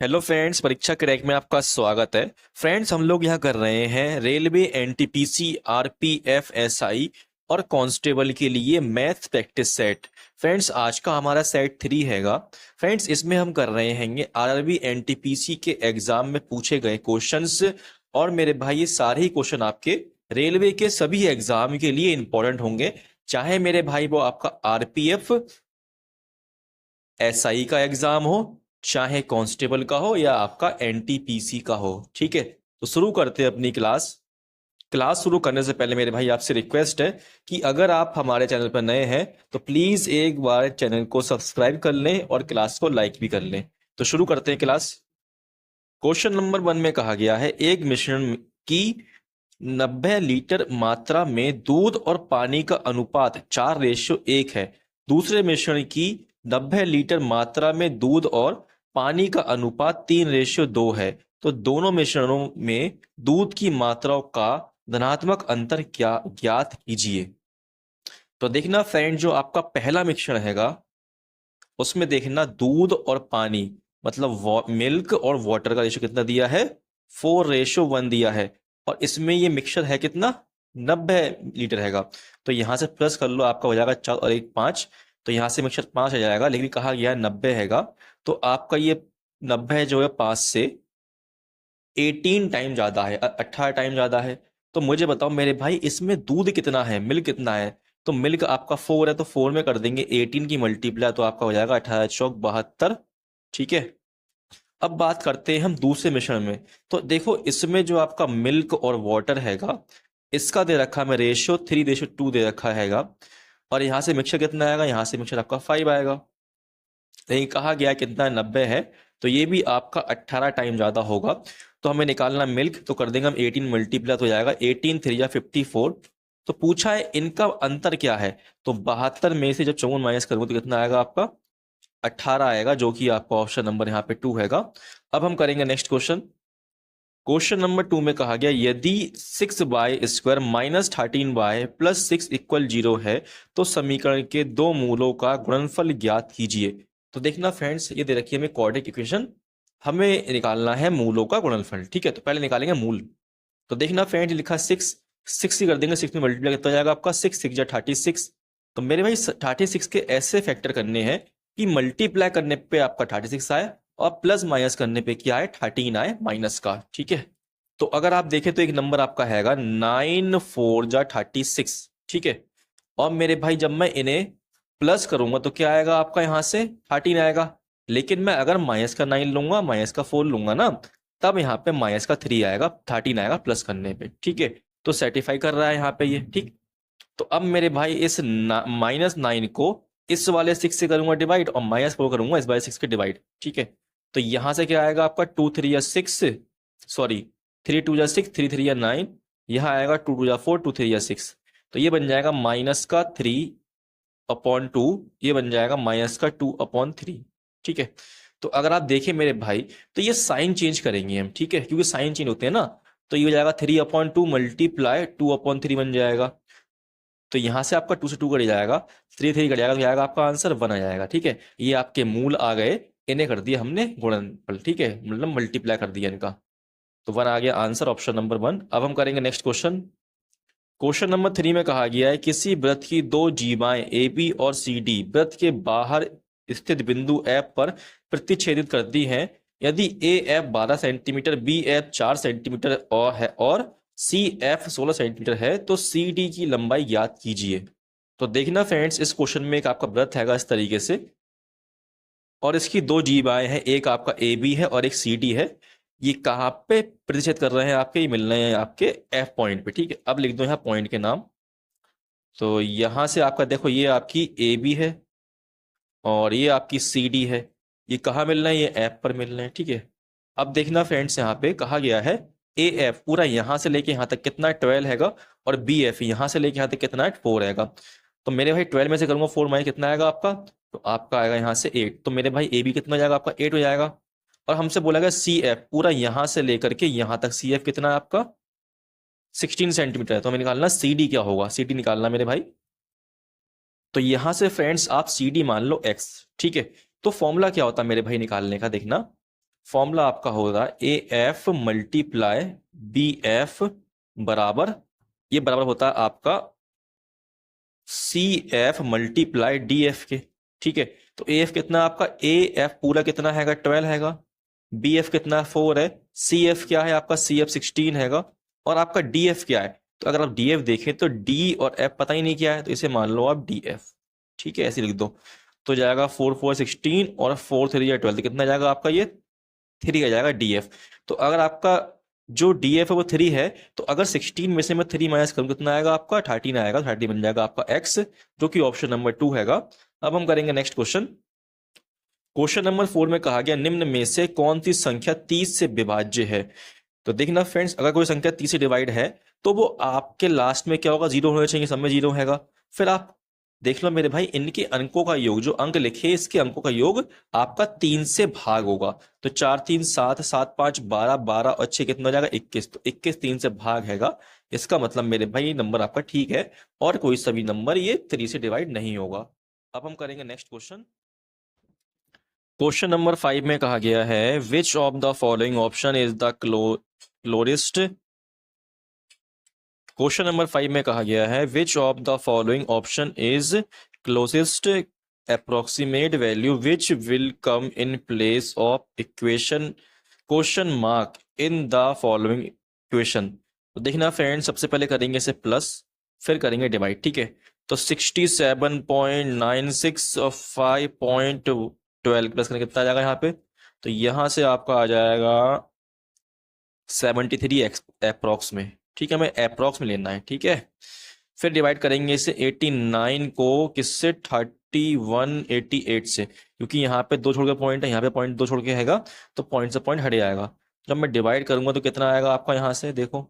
Hello friends, परीक्षा crack में आपका स्वागत है। फ्रेंड्स, हम लोग यहाँ कर रहे हैं रेलवे, एनटीपीसी, आरपीएफ, एसआई और कांस्टेबल के लिए मैथ प्रैक्टिस सेट। फ्रेंड्स, आज का हमारा सेट 3 हैगा। फ्रेंड्स, इसमें हम कर रहे हैं आरआरबी एनटीपीसी के एग्जाम में पूछे गए क्वेश्चंस। और मेरे भाई, ये सारे ही क्वेश्चन आपके रेलवे के सभी एग्जाम के लिए इंपॉर्टेंट होंगे, चाहे मेरे भाई वो आपका आरपीएफ, एसआई का एग्जाम हो, चाहे कांस्टेबल का हो या आपका एनटीपीसी का हो। ठीक है, तो शुरू करते हैं अपनी क्लास। क्लास शुरू करने से पहले मेरे भाई आपसे रिक्वेस्ट है कि अगर आप हमारे चैनल पर नए हैं तो प्लीज एक बार चैनल को सब्सक्राइब कर लें और क्लास को लाइक भी कर लें। तो शुरू करते हैं क्लास। क्वेश्चन नंबर 1 में कहा गया है, एक मिश्रण की 90 लीटर मात्रा में दूध और पानी का अनुपात 4:1 है। दूसरे मिश्रण की 90 लीटर मात्रा में दूध और पानी का अनुपात 3:2 है। तो दोनों मिश्रणों में दूध की मात्राओं का धनात्मक अंतर क्या ज्ञात कीजिए। तो देखना फ्रेंड, जो आपका पहला मिश्रण हैगा उसमें देखना दूध और पानी मतलब मिल्क और वाटर का रेशो कितना दिया है, 4:1 दिया है। और इसमें ये मिक्सचर है कितना, 90 लीटर हैगा। तो यहां से प्लस कर लो, आपका हो जाएगा 4 और 1 5। तो यहां से मिक्सचर 5 आ जाएगा, लेकिन कहा गया है 90 हैगा। तो आपका ये 90 जो है 5 से 18 टाइम ज्यादा है, 18 टाइम ज्यादा है। तो मुझे बताओ मेरे भाई, इसमें दूध कितना है, मिल्क कितना है। तो मिल्क आपका 4 है, तो 4 में कर देंगे 18 की मल्टीप्लाई, तो आपका हो जाएगा 18 चौक 72। ठीक है, अब बात करते हैं हम दूसरे मिश्रण में। तो देखो, इसमें जो आपका मिल्क और वाटर हैगा, इसका दे रखा है रेशियो 3:2 दे रखा हैगा। और यहां से मिक्सचर कितना आएगा, यहां से मिक्सचर आपका 5 आएगा। लेकिन कहा गया कितना 90 है, तो ये भी आपका 18 टाइम ज्यादा होगा। तो हमें निकालना मिल्क, तो कर देंगे हम 18 मल्टीप्लाई, तो जाएगा 18 3 या 54। तो पूछा है इनका अंतर क्या है, तो 72 में से जब 54 माइनस करूंगा तो कितना आएगा आपका 18 आएगा, जो कि आपका ऑप्शन नंबर यहाँ पे 2 हैगा। अब हम करेंगे नेक्स्ट क्वेश्चन। क्वेश्चन नंबर 2 में कहा गया, यदि 6y² minus 13y plus 6 equal 0 है तो समीकरण के दो मूलों का गुणनफल ज्ञात कीजिए। तो देखना फ्रेंड्स, ये दे रखी है हमें क्वाड्रेटिक इक्वेशन, हमें निकालना है मूलों का गुणनफल। ठीक है, तो पहले निकालेंगे मूल। तो देखना फ्रेंड, लिखा 6, 6 ही कर देंगे, 6 में मल्टीप्लाई कितना जाएगा आपका 6 6 36। तो मेरे भाई 36 के ऐसे फैक्टर करने हैं कि मल्टीप्लाई करने पे आपका 36 आए और प्लस माइनस करने पे क्या आए, 13 आए माइनस का। ठीक है, तो अगर आप देखें तो एक नंबर आपका हैगा 9 4 जा 36। ठीक है, और मेरे भाई जब मैं इन्हें प्लस करूंगा तो क्या आएगा आपका, यहां से 13 आएगा। लेकिन मैं अगर माइनस का 9 लूंगा, माइनस का 4 लूंगा ना, तब यहाँ पे माइनस का 3 आएगा, 13 आएगा प्लस करने पे। ठीक है, तो सेटिफाई कर रहा है यहाँ पे ये। ठीक, तो अब मेरे भाई इस -9 को इस वाले 6 से करूंगा डिवाइड, और -4 करूंगा इस वाले 6 के डिवाइड। ठीक है, तो यहां से क्या आएगा आपका 2 3 या 6, सॉरी 3 2 या 6, 3 3 या 9। यहाँ आएगा 2 2 या 4, 2 3 या 6। तो ये बन जाएगा -3/2, ये बन जाएगा -2/3। ठीक है, तो अगर आप देखें मेरे भाई, तो ये साइन चेंज करेंगे हम। ठीक है, क्योंकि साइन चेंज होते हैं ना। तो ये हो जाएगा 3/2 मल्टीप्लाई 2/3 बन जाएगा। तो यहां से आपका 2 से 2 कट जाएगा, 3 3 कट जाएगा, तो जाएगा आपका आंसर 1 आ जाएगा। ठीक है, ये आपके मूल आ गए, इन्हें कर दिया हमने गुणनफल। ठीक है, मतलब मल्टीप्लाई कर दिया इनका, तो 1 आ गया आंसर, ऑप्शन नंबर 1। अब हम करेंगे नेक्स्ट क्वेश्चन। क्वेश्चन नंबर 3 में कहा गया है, किसी वृत्त की दो जीवाएं ए बी और सी डी वृत्त के बाहर स्थित बिंदु एफ पर प्रतिच्छेदित करती हैं। यदि A F 12 centimetre, B F 4 centimetre और है, और सी एफ 16 सेंटीमीटर है, तो सी डी की लंबाई ज्ञात कीजिए। तो देखना फ्रेंड्स, इस क्वेश्चन में एक आपका वृत्त हैगा इस तरीके से, और इसकी दो जीवाएं हैं, एक आपका ए बी है और एक सी डी है। ये कहाँ पे प्रतिच्छेद कर रहे हैं आपके, ये मिल रहे हैं आपके एफ पॉइंट पे। ठीक है, अब लिख दो यहाँ पॉइंट के नाम। तो यहां से आपका देखो, ये आपकी ए बी है और ये आपकी सी डी है। ये कहाँ मिल रहे हैं, ये एफ पर मिल रहे हैं। ठीक है, अब देखना फ्रेंड्स, यहाँ पे कहा गया है ए एफ पूरा यहां से लेके यहां तक कितना 12 हैगा, और बी एफ यहां से लेके यहां तक कितना है 4 हैगा। तो मेरे भाई 12 में से करूंगा 4 माइनस कितना आएगा आपका, तो आपका आएगा यहाँ से 8। तो मेरे भाई ए बी कितना हो जाएगा आपका 8 हो जाएगा। और हमसे बोला गया सी एफ पूरा यहां से लेकर के यहां तक सी एफ कितना है आपका 16 सेंटीमीटर है। तो हमें निकालना सी डी क्या होगा, सी डी निकालना मेरे भाई। तो यहां से फ्रेंड्स आप सी डी मान लो एक्स। ठीक है, तो फॉर्मूला क्या होता है मेरे भाई निकालने का, देखना फॉर्मूला आपका होगा A F multiply B F बराबर, ये बराबर होता है आपका C F multiply D F के। ठीक है, तो ए एफ कितना आपका, ए एफ पूरा कितना हैगा 12 हैगा, बी एफ कितना 4 है, सी एफ क्या है आपका, सी एफ 16 हैगा, और आपका डी एफ क्या है। तो अगर आप डी एफ देखें तो डी और एफ पता ही नहीं क्या है, तो इसे मान लो आप डी एफ। ठीक है, ऐसे लिख दो। तो जाएगा 4 4 16 और 4 3 12, कितना जाएगा आपका, ये 3 आ जाएगा डी एफ। तो अगर आपका जो डी एफ है वो 3 है, तो अगर 16 में से मैं 3 माइनस करूँ कितना आएगा आपका, 13 आएगा। 30 बन जाएगा आपका एक्स, जो कि ऑप्शन नंबर 2 हैगा। अब हम करेंगे नेक्स्ट क्वेश्चन। क्वेश्चन नंबर 4 में कहा गया निम्न में से कौन सी संख्या 30 से विभाज्य है। तो देखना फ्रेंड्स, अगर कोई संख्या 30 से डिवाइड है तो वो आपके लास्ट में क्या होगा, 0 होना चाहिए, सब में 0 हैगा। फिर आप देख लो मेरे भाई, इनके अंकों का योग, जो अंक लिखे इसके अंकों का योग आपका 3 से भाग होगा। तो 4 3 7, 7 5 12, 12 और 6 कितना हो जाएगा 21। तो 21 3 से भाग हैगा। इसका मतलब मेरे भाई ये नंबर आपका ठीक है, और कोई सभी नंबर ये 3 से डिवाइड नहीं होगा। अब हम करेंगे नेक्स्ट क्वेश्चन। क्वेश्चन नंबर 5 में कहा गया है which of the following option is the closest. Question number 5 में कहा गया है which of the following option is closest approximate value which will come in place of equation question mark in the following equation. तो देखना friend, सबसे पहले करेंगे इसे प्लस, फिर करेंगे डिवाइड। ठीक है, तो 67.96 और 5.12 प्लस करके कितना आ जाएगा यहाँ पे, तो यहाँ से आपका आ जाएगा 73 अप्रोक्स में। ठीक है, हमें अप्रोक्स में लेना है। ठीक है, फिर डिवाइड करेंगे इसे 89 को किससे, 3188 से, क्योंकि यहाँ पे 2 छोड़ के पॉइंट है, यहाँ पे पॉइंट 2 छोड़ के हैगा, तो पॉइंट से पॉइंट हट जाएगा। जब मैं डिवाइड करूंगा तो कितना आएगा आपका, यहाँ से देखो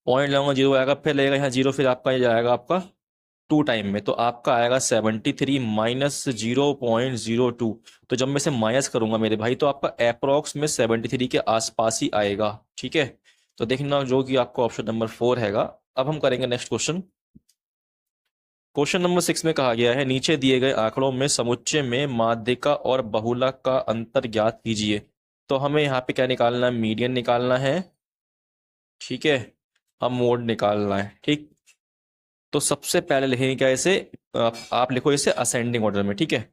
पॉइंट लगाऊंगा 0 आएगा, फिर लगेगा यहाँ 0, फिर आपका ये जाएगा आपका 2 टाइम में, तो आपका आएगा 73 माइनस 0.02। तो जब मैं इसे माइनस करूंगा मेरे भाई, तो आपका अप्रोक्स में 73 के आसपास ही आएगा। ठीक है, तो देखना जो कि आपका ऑप्शन नंबर 4 हैगा। अब हम करेंगे नेक्स्ट क्वेश्चन। क्वेश्चन नंबर 6 में कहा गया है नीचे दिए गए आंकड़ों में समुच्चय में माध्यिका और बहुलक का अंतर ज्ञात कीजिए। तो हमें यहाँ पे क्या निकालना है, मीडियन निकालना है। ठीक है, हम मोड निकालना है। ठीक, तो सबसे पहले लिखेंगे क्या इसे, आप लिखो इसे असेंडिंग ऑर्डर में। ठीक है,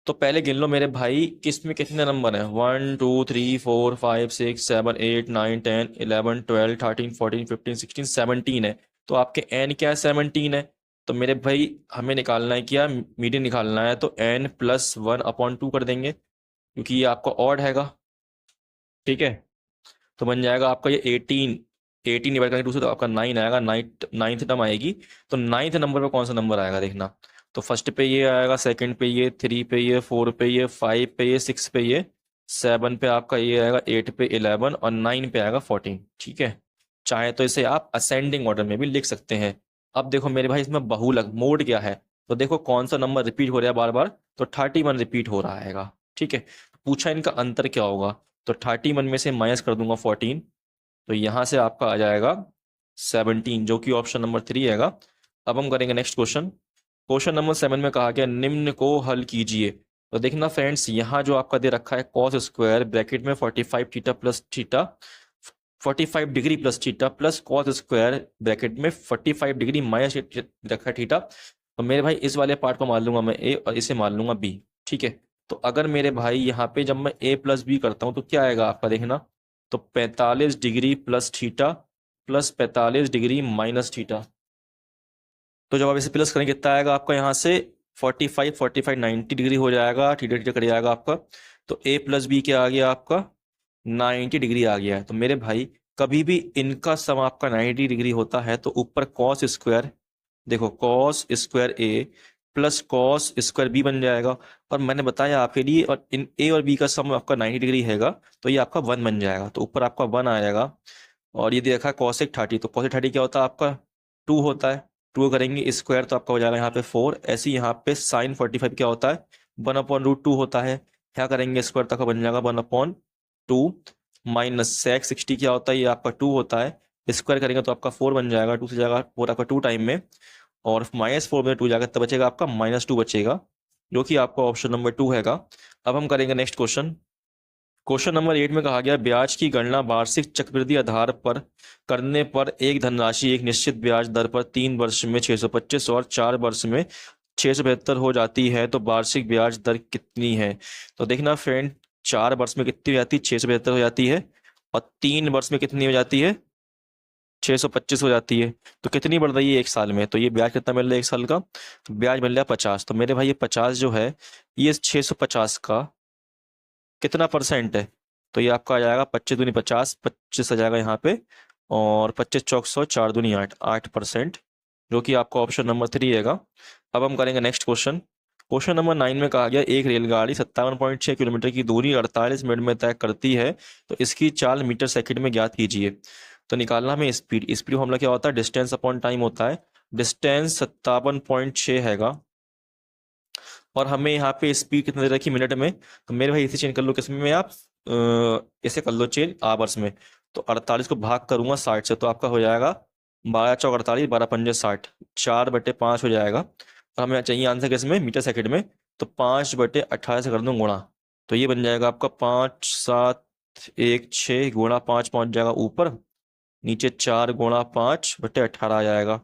तो पहले गिन लो मेरे भाई किस में कितने नंबर हैं, 1 2 3 4 5 6 7 8 9 10 11 12 13 14 15 16 17 है। तो आपके एन क्या है, 17 है। तो मेरे भाई हमें निकालना है क्या, मीडियन निकालना है, तो एन प्लस 1/2 कर देंगे, क्योंकि ये आपका ऑड हैगा। ठीक है, तो बन जाएगा आपका ये 18 डिवाइड करेंगे 2 से, तो आपका 9 आएगा, नाइन्थ टर्म आएगी। तो नाइन्थ नंबर पे कौन सा नंबर आएगा देखना, तो फर्स्ट पे ये आएगा, सेकंड पे ये, 3 पे ये, 4 पे ये, 5 पे ये, 6 पे ये, 7 पे आपका ये आएगा, 8 पे 11 और 9 पे आएगा 14। ठीक है, चाहे तो इसे आप असेंडिंग ऑर्डर में भी लिख सकते हैं। अब देखो मेरे भाई इसमें बहुलक मोड क्या है, तो देखो कौन सा नंबर रिपीट हो रहा है बार बार, तो 31 रिपीट हो रहा है। ठीक है, पूछा इनका अंतर क्या होगा, तो 31 में से माइनस कर दूंगा 14, तो यहां से आपका आ जाएगा 17, जो कि ऑप्शन नंबर 3 हैगा। अब हम करेंगे नेक्स्ट क्वेश्चन। क्वेश्चन नंबर 7 में कहा गया निम्न को हल कीजिए। तो देखना फ्रेंड्स, यहाँ जो आपका दे रखा है कॉस स्क्वायर ब्रैकेट में 45 theta plus theta, 45 degree plus theta plus cos square bracket में 45 डिग्री माइनस रखा है थीटा। तो मेरे भाई इस वाले पार्ट को मान लूंगा मैं ए और इसे मान लूंगा बी। ठीक है, तो अगर मेरे भाई यहाँ पे जब मैं ए प्लस बी करता हूँ तो क्या आएगा आपका देखना, तो 45 degree plus theta plus 45 degree minus theta. तो जब आप इसे प्लस करेंगे कितना आएगा आपका, यहाँ से 45 90 डिग्री हो जाएगा, थीटा थीटा कट जाएगा आपका। तो ए प्लस बी क्या आ गया आपका, 90 डिग्री आ गया है। तो मेरे भाई कभी भी इनका सम आपका 90 डिग्री होता है तो ऊपर कॉस स्क्वायर, देखो कॉस स्क्वायर ए प्लस कॉस स्क्वायर बी बन जाएगा। और मैंने बताया आपके लिए, और इन ए और बी का सम आपका 90 डिग्री हैगा, तो ये आपका 1 बन जाएगा, तो ऊपर आपका 1 आएगा। और ये देखा कॉसेक 30, तो कॉसेक 30 क्या होता है आपका 2 होता है, 2 करेंगे स्क्वायर तो आपका हो जाएगा यहाँ पे 4। ऐसे ही यहाँ पे साइन 45 क्या होता है, 1/√2 होता है, क्या करेंगे स्क्वायर तक बन जाएगा 1/2 माइनस सेक 60 क्या होता है, ये आपका 2 होता है, स्क्वायर करेंगे तो आपका 4 बन जाएगा, 2 से जाएगा 4 आपका 2 टाइम में, और -4 में 2 जाएगा तब बचेगा आपका -2 बचेगा, जो कि आपका ऑप्शन नंबर 2 हैगा। अब हम करेंगे नेक्स्ट क्वेश्चन। क्वेश्चन नंबर 8 में कहा गया ब्याज की गणना वार्षिक चक्रवृद्धि आधार पर करने पर एक धनराशि एक निश्चित ब्याज दर पर 3 वर्ष में 625 और 4 वर्ष में 672 हो जाती है, तो वार्षिक ब्याज दर कितनी है? तो देखना फ्रेंड, 4 वर्ष में कितनी हो जाती है? 672 हो जाती है। और 3 वर्ष में कितनी हो जाती है? 625 हो जाती है। तो कितनी बढ़ रही है एक साल में? तो ये ब्याज कितना मिल रहा है एक साल का? ब्याज मिल रहा है 50। तो मेरे भाई ये 50 जो है, ये 650 का कितना परसेंट है? तो ये आपका आ जाएगा 25 दूनी 50, 25 आ जाएगा यहाँ पे। और 25 चौक 100, 4 दूनी 8, 8%, जो कि आपका ऑप्शन नंबर 3 रहेगा। अब हम करेंगे नेक्स्ट क्वेश्चन। क्वेश्चन नंबर 9 में कहा गया एक रेलगाड़ी 57.6 किलोमीटर की दूरी 48 मिनट में तय करती है, तो इसकी चाल मीटर सेकंड में ज्ञात कीजिए। तो निकालना हमें स्पीड। स्पीड फॉर्मूला क्या होता है? डिस्टेंस अपॉन टाइम होता है। डिस्टेंस 57.6 हैगा, और हमें यहाँ पे स्पीड कितने दे रखी मिनट में? तो मेरे भाई इसे चेंज कर लो किसमें में आप, इसे कर लो चेंज आवर्स में। तो 48 को भाग करूंगा 60 से, तो आपका हो जाएगा 12 चौक 48, 12 पंजे 60, 4/5 हो जाएगा। और हमें चाहिए आंसर किसमें? मीटर सेकंड में। तो 5/18 से कर दूं गुणा, तो ये बन जाएगा आपका 5 7 1 6 गुणा 5 पहुंच जाएगा ऊपर, नीचे 4 गुणा 5/18 आ जाएगा।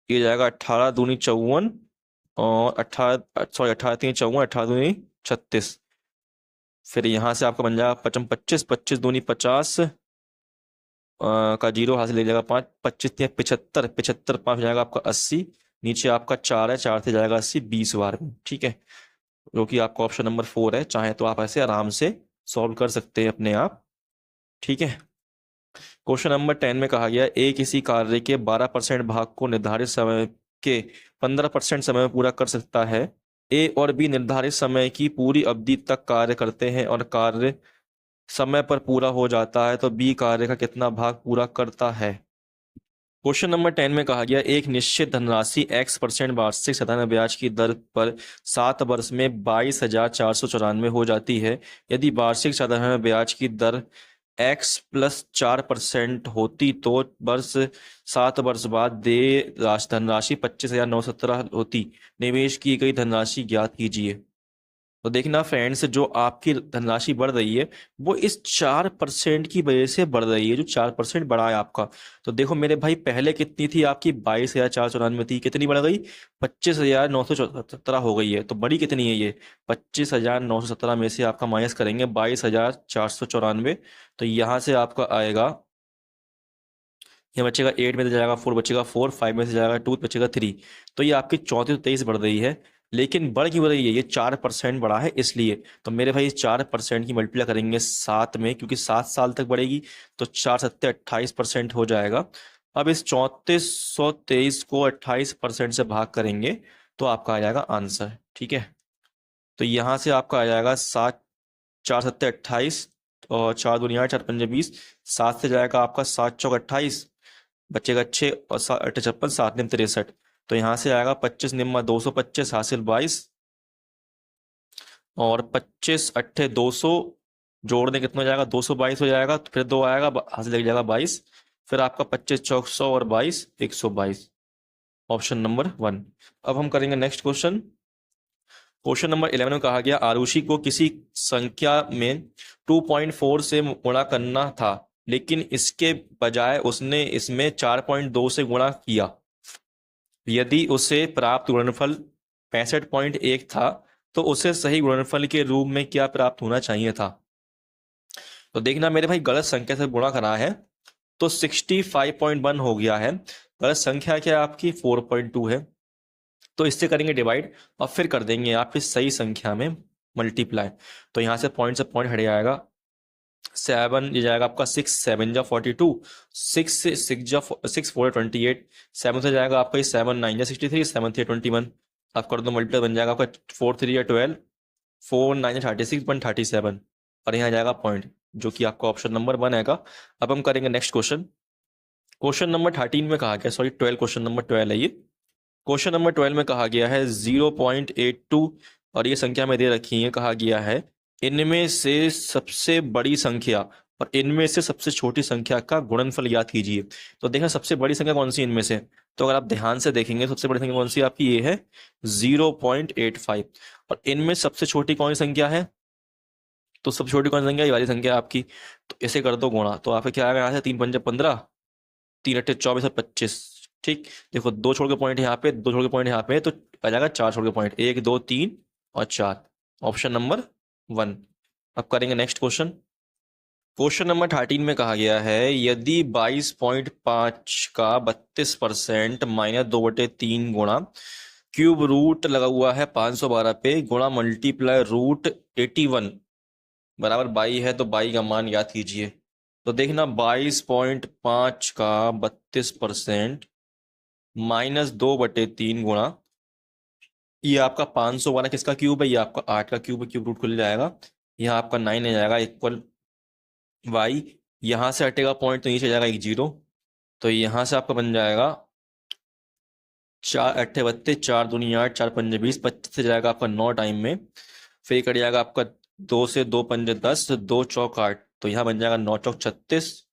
ये जाएगा 18 दूनी 54, और 18 3 54, 18 दूनी 36। फिर यहाँ से आपका बन जाएगा 25, 25 दूनी 50, का जीरो हासिल ले जाएगा 5, 25 3 75, 75 5 हो जाएगा आपका 80। नीचे आपका 4 है, 4 से जाएगा 80, 20 बार में, ठीक है, जो कि आपका ऑप्शन नंबर 4 है। चाहे तो आप ऐसे आराम से सॉल्व कर सकते हैं अपने आप, ठीक है। क्वेश्चन नंबर 10 में कहा गया ए किसी कार्य के 12% भाग को निर्धारित समय के 15% समय में पूरा कर सकता है। ए और बी निर्धारित समय की पूरी अवधि तक कार्य करते हैं और कार्य समय पर पूरा हो जाता है, तो बी कार्य का कितना भाग पूरा करता है? क्वेश्चन नंबर 10 में कहा गया एक निश्चित धनराशि x% वार्षिक साधारण ब्याज की दर पर 7 वर्ष में 22,494 हो जाती है। यदि वार्षिक साधारण ब्याज की दर x+4% होती, तो 7 वर्ष बाद धनराशि 25,917 होती। निवेश की गई धनराशि ज्ञात कीजिए। तो देखना फ्रेंड्स, जो आपकी धनराशि बढ़ रही है वो इस 4% की वजह से बढ़ रही है, जो 4% बढ़ा है आपका। तो देखो मेरे भाई, पहले कितनी थी आपकी? 22,494 थी, कितनी बढ़ गई? 25,917 हो गई है। तो बड़ी कितनी है ये? 25,917 में से आपका माइनस करेंगे 22,494। तो यहाँ से आपका आएगा, ये बचेगा 8 में से जाएगा 4, बचेगा 4, 5 में से जाएगा 2, बचेगा 3। तो ये आपकी 34-23 बढ़ रही है। लेकिन बढ़ क्यों रही है? ये 4% बढ़ा है इसलिए। तो मेरे भाई इस 4% की मल्टीप्लाई करेंगे 7 में, क्योंकि 7 साल तक बढ़ेगी। तो 4 7 28% हो जाएगा। अब इस 3423 को 28% से भाग करेंगे तो आपका आ जाएगा आंसर, ठीक है। तो यहाँ से आपका आ जाएगा 7, 4 7 28, और 4 दूनी 8, 4 पंजे 20। 7 से जाएगा आपका 7 चौक 28, बचेगा 6, और 8 56, 7 निम 63। तो यहाँ से आएगा 25 निम्मा 225 हासिल 22, और 25 8 200 जोड़ने कितना हो जाएगा? 222 हो जाएगा। तो फिर 2 आएगा, हासिल लग जाएगा 22। फिर आपका 25 चौक 100 और 22 122, ऑप्शन नंबर 1। अब हम करेंगे नेक्स्ट क्वेश्चन। क्वेश्चन नंबर 11 में कहा गया आरुषि को किसी संख्या में 2.4 से गुणा करना था, लेकिन इसके बजाय उसने इसमें 4.2 से गुणा किया। यदि उसे प्राप्त गुणनफल 65.1 था, तो उसे सही गुणनफल के रूप में क्या प्राप्त होना चाहिए था? तो देखना मेरे भाई, गलत संख्या से गुणा करा है तो 65.1 हो गया है। गलत संख्या क्या है आपकी? 4.2 है। तो इससे करेंगे डिवाइड, और फिर कर देंगे आप इस सही संख्या में मल्टीप्लाई। तो यहाँ से पॉइंट हट जाएगा। 7 ये जाएगा आपका 6 7 जा 42, 6 से 6 जा 6 4 28, 7 से जाएगा आपका 7 9 जा 63, 7 3 21। आप कर दो मल्टीप्लाई, बन जाएगा आपका 4 3 या 12, 4 9 जा 36, 137। और यहाँ जाएगा पॉइंट, जो कि आपका ऑप्शन नंबर 1 आएगा। अब हम करेंगे नेक्स्ट क्वेश्चन। क्वेश्चन नंबर 13 में कहा गया, सॉरी 12, क्वेश्चन नंबर 12 है ये। क्वेश्चन नंबर 12 में कहा गया है 0.82, और ये संख्या में दे रखी है। कहा गया है इनमें से सबसे बड़ी संख्या और इनमें से सबसे छोटी संख्या का गुणनफल ज्ञात कीजिए। तो देखना सबसे बड़ी संख्या कौन सी इनमें से? तो अगर आप ध्यान से देखेंगे, सबसे बड़ी संख्या कौन सी आपकी? ये है 0.85। और इनमें सबसे छोटी कौन सी संख्या है? तो सब छोटी कौन सी संख्या, ये वाली संख्या आपकी। तो ऐसे कर दो गुणा, तो आपका क्या आएगा यहाँ से, 3×5 = 15, 3×8 = 24 और 25। ठीक, देखो दो छोड़ के पॉइंट यहाँ पे, दो छोड़ के पॉइंट यहाँ पे, तो आ जाएगा 4 छोड़ के पॉइंट, 1 2 3 और 4, ऑप्शन नंबर 1। अब करेंगे नेक्स्ट क्वेश्चन। क्वेश्चन नंबर 13 में कहा गया है यदि 22.5 का 32% -2/3 गुणा क्यूब रूट लगा हुआ है 512 पे गुणा मल्टीप्लाई रूट 81 बराबर 22 है, तो 22 का मान याद कीजिए। तो देखना 22.5 का 32% -2/3 गुणा, ये आपका 512 किसका क्यूब है, ये आपका 8 का क्यूब है, क्यूब रूट खुल जाएगा, यहाँ आपका 9 आ जाएगा इक्वल वाई, यहां से हटेगा पॉइंट तो नीचे जाएगा 1 0, तो यहां से आपका बन जाएगा 4 8 32, 4 दूनी 8, 4 पंजे 20, 25 से जाएगा आपका 9 टाइम में, फिर कट जाएगा आपका 2 से 2 पंजे 10, 2 चौक 8, तो यहाँ बन जाएगा 9 चौक 36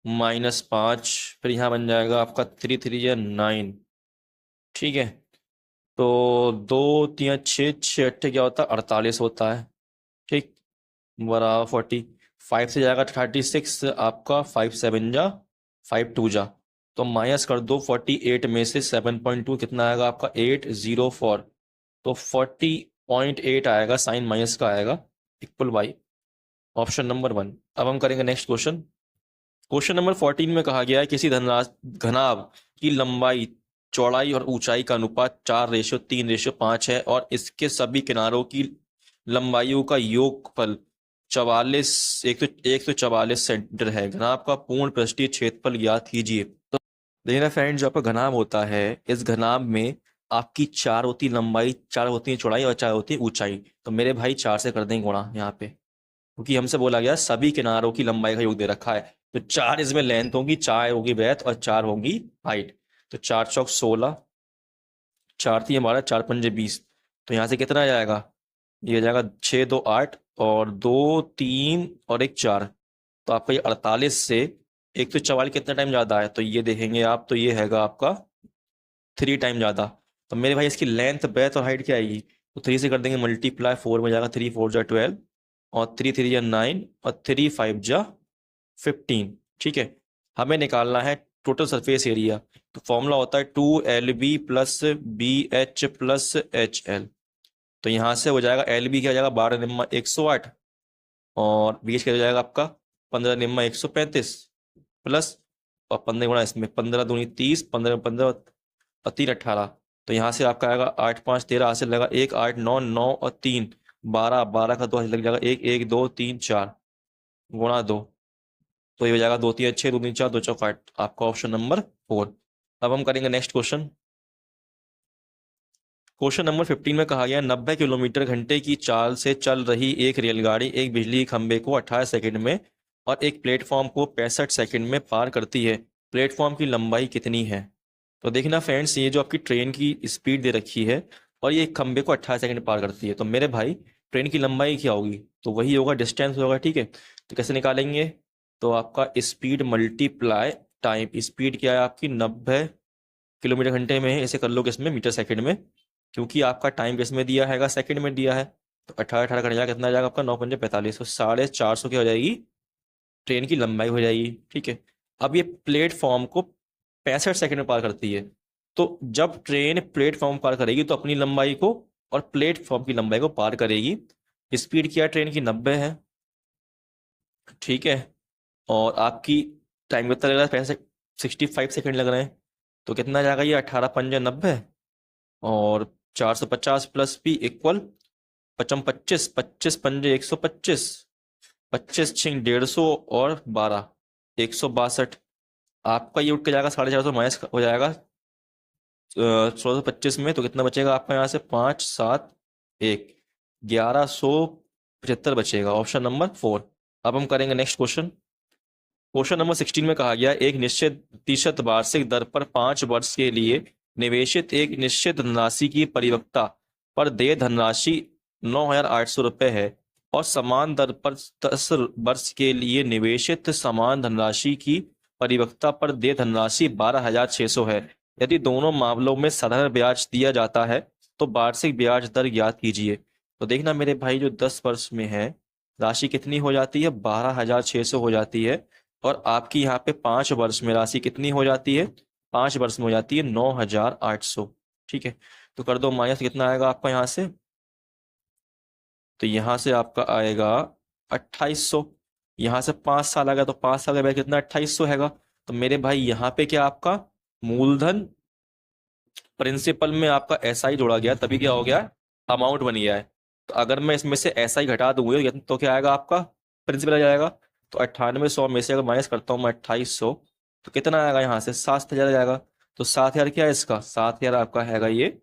-5, फिर यहाँ बन जाएगा आपका 3 3 या 9। ठीक है, तो 2 3 6 6 8 क्या होता है, 48 होता है। ठीक, बराबर 40, 5 से जाएगा 36 आपका, 5 7 जा 5 2 जा, तो माइनस कर दो 48 में से 7.2 कितना आएगा आपका 804, तो 40.8 आएगा, साइन माइनस का आएगा, इक्वल बाई ऑप्शन नंबर 1। अब हम करेंगे नेक्स्ट क्वेश्चन। क्वेश्चन नंबर 14 में कहा गया है किसी घनाभ की लंबाई चौड़ाई और ऊंचाई का अनुपात 4:3:5 है और इसके सभी किनारों की लंबाइयों का योगफल 144 सेंटीमीटर है। घनाभ का पूर्ण पृष्ठीय क्षेत्रफल ज्ञात कीजिए। तो देखना फ्रेंड, जो आपका घनाभ होता है, इस घनाभ में आपकी 4 होती लंबाई, 4 होती है चौड़ाई और 4 होती है ऊंचाई, तो मेरे भाई 4 से कर देंगे गुणा यहाँ पे, क्योंकि हमसे बोला गया सभी किनारों की लंबाई का योग दे रखा है, तो 4 इसमें लेंथ होगी, 4 होगी ब्रेथ और 4 होगी हाइट, तो 4 चौक 16, 4 3 12, 4 पंजे 20, तो यहाँ से कितना आ जाएगा, ये आ जाएगा 6 2 8 और 2 3 और 1 4, तो आपका ये 48 से एक तो 44 कितना टाइम ज्यादा है, तो ये देखेंगे आप, तो ये हैगा आपका 3 टाइम ज्यादा। तो मेरे भाई इसकी लेंथ ब्रेथ और हाइट क्या आएगी, तो 3 से कर देंगे मल्टीप्लाई, 4 में जाएगा, 3 4 जा 12 और 3 3 जा 9 और 3 5 जा 15। ठीक है, हमें निकालना है टोटल सरफेस एरिया, तो फॉर्मूला होता है 2LB + BH + HL, तो यहाँ से हो जाएगा LB क्या हो जाएगा 12 निम्मा 108 और BH क्या हो जाएगा आपका 15 निम्मा 135 प्लस और 15 गुणा इसमें 15 दूनी 30, 15 15 और 3 18, तो यहाँ से आपका आएगा 8 5 13, हासिल लगा 1 8 9 9 और 3 12, 12 का 2 हासिल लग जाएगा 1 1 2 3 4 गुणा 2, तो ये हो जाएगा 2 3 6 2 3 4 2 चौक 8, आपका ऑप्शन नंबर 4। अब हम करेंगे नेक्स्ट क्वेश्चन। क्वेश्चन नंबर 15 में कहा गया 90 किलोमीटर घंटे की चाल से चल रही एक रेलगाड़ी एक बिजली खंभे को 18 सेकंड में और एक प्लेटफॉर्म को 65 सेकंड में पार करती है, प्लेटफॉर्म की लंबाई कितनी है। तो देखना फ्रेंड्स, ये जो आपकी ट्रेन की स्पीड दे रखी है और ये एक खंभे को 18 सेकंड पार करती है, तो मेरे भाई ट्रेन की लंबाई क्या होगी, तो वही होगा डिस्टेंस होगा। ठीक है, तो कैसे निकालेंगे, तो आपका स्पीड मल्टीप्लाई टाइम, स्पीड क्या है आपकी 90 किलोमीटर घंटे में है, ऐसे कर लो किसमें मीटर सेकंड में, क्योंकि आपका टाइम किसमें दिया हैगा सेकंड में दिया है, तो 18 18 कट जाएगा, कितना आ जाएगा आपका 9 पंजे 45, तो 450 की हो जाएगी ट्रेन की लंबाई हो जाएगी। ठीक है, अब ये प्लेटफॉर्म को 65 सेकंड में पार करती है, तो जब ट्रेन प्लेटफॉर्म पार करेगी तो अपनी लंबाई को और प्लेटफॉर्म की लंबाई को पार करेगी। स्पीड क्या है ट्रेन की 90 है। ठीक है, और आपकी टाइम कितना लग रहा है, 65 सेकंड लग रहे हैं, तो कितना आ जाएगा ये 18 पंजे 90 और 450 प्लस भी इक्वल 55 25, 25 पंजे 125, 25 छिंग 150 और 12 162, आपका ये उठ के जाएगा 450 माइनस हो जाएगा 1625 में, तो कितना बचेगा आपका यहाँ से 5 7 1 1175 बचेगा, ऑप्शन नंबर 4। अब हम करेंगे नेक्स्ट क्वेश्चन। क्वेश्चन नंबर 16 में कहा गया एक निश्चित प्रतिशत वार्षिक दर पर 5 वर्ष के लिए निवेशित एक निश्चित धनराशि की परिपक्वता पर देय धनराशि 9,800 रुपये है और समान दर पर 10 वर्ष के लिए निवेशित समान धनराशि की परिपक्वता पर देय धनराशि 12,600 है। यदि दोनों मामलों में साधारण ब्याज दिया जाता है तो वार्षिक ब्याज दर ज्ञात कीजिए। तो देखना मेरे भाई, जो 10 वर्ष में है राशि कितनी हो जाती है? 12,600 हो जाती है। और आपकी यहाँ पे 5 वर्ष में राशि कितनी हो जाती है? 5 वर्ष में हो जाती है 9,800। ठीक है, तो कर दो माइनस, कितना आएगा आपका यहाँ से? तो यहाँ से आपका आएगा 2,800। यहाँ से 5 साल आ गया, तो 5 साल का ब्याज कितना? 2,800 हैगा। तो मेरे भाई यहाँ पे क्या आपका मूलधन प्रिंसिपल में आपका एस आई जोड़ा गया, तभी क्या हो गया? अमाउंट बन गया है। तो अगर मैं इसमें से एस आई घटा दूंगी तो क्या आएगा आपका? प्रिंसिपल आ जाएगा। तो 9800 में से अगर माइनस करता हूँ मैं 2,800, तो कितना आएगा यहाँ से? 7,000 आ जाएगा। तो 7,000 क्या है इसका? 7,000 आपका हैगा ये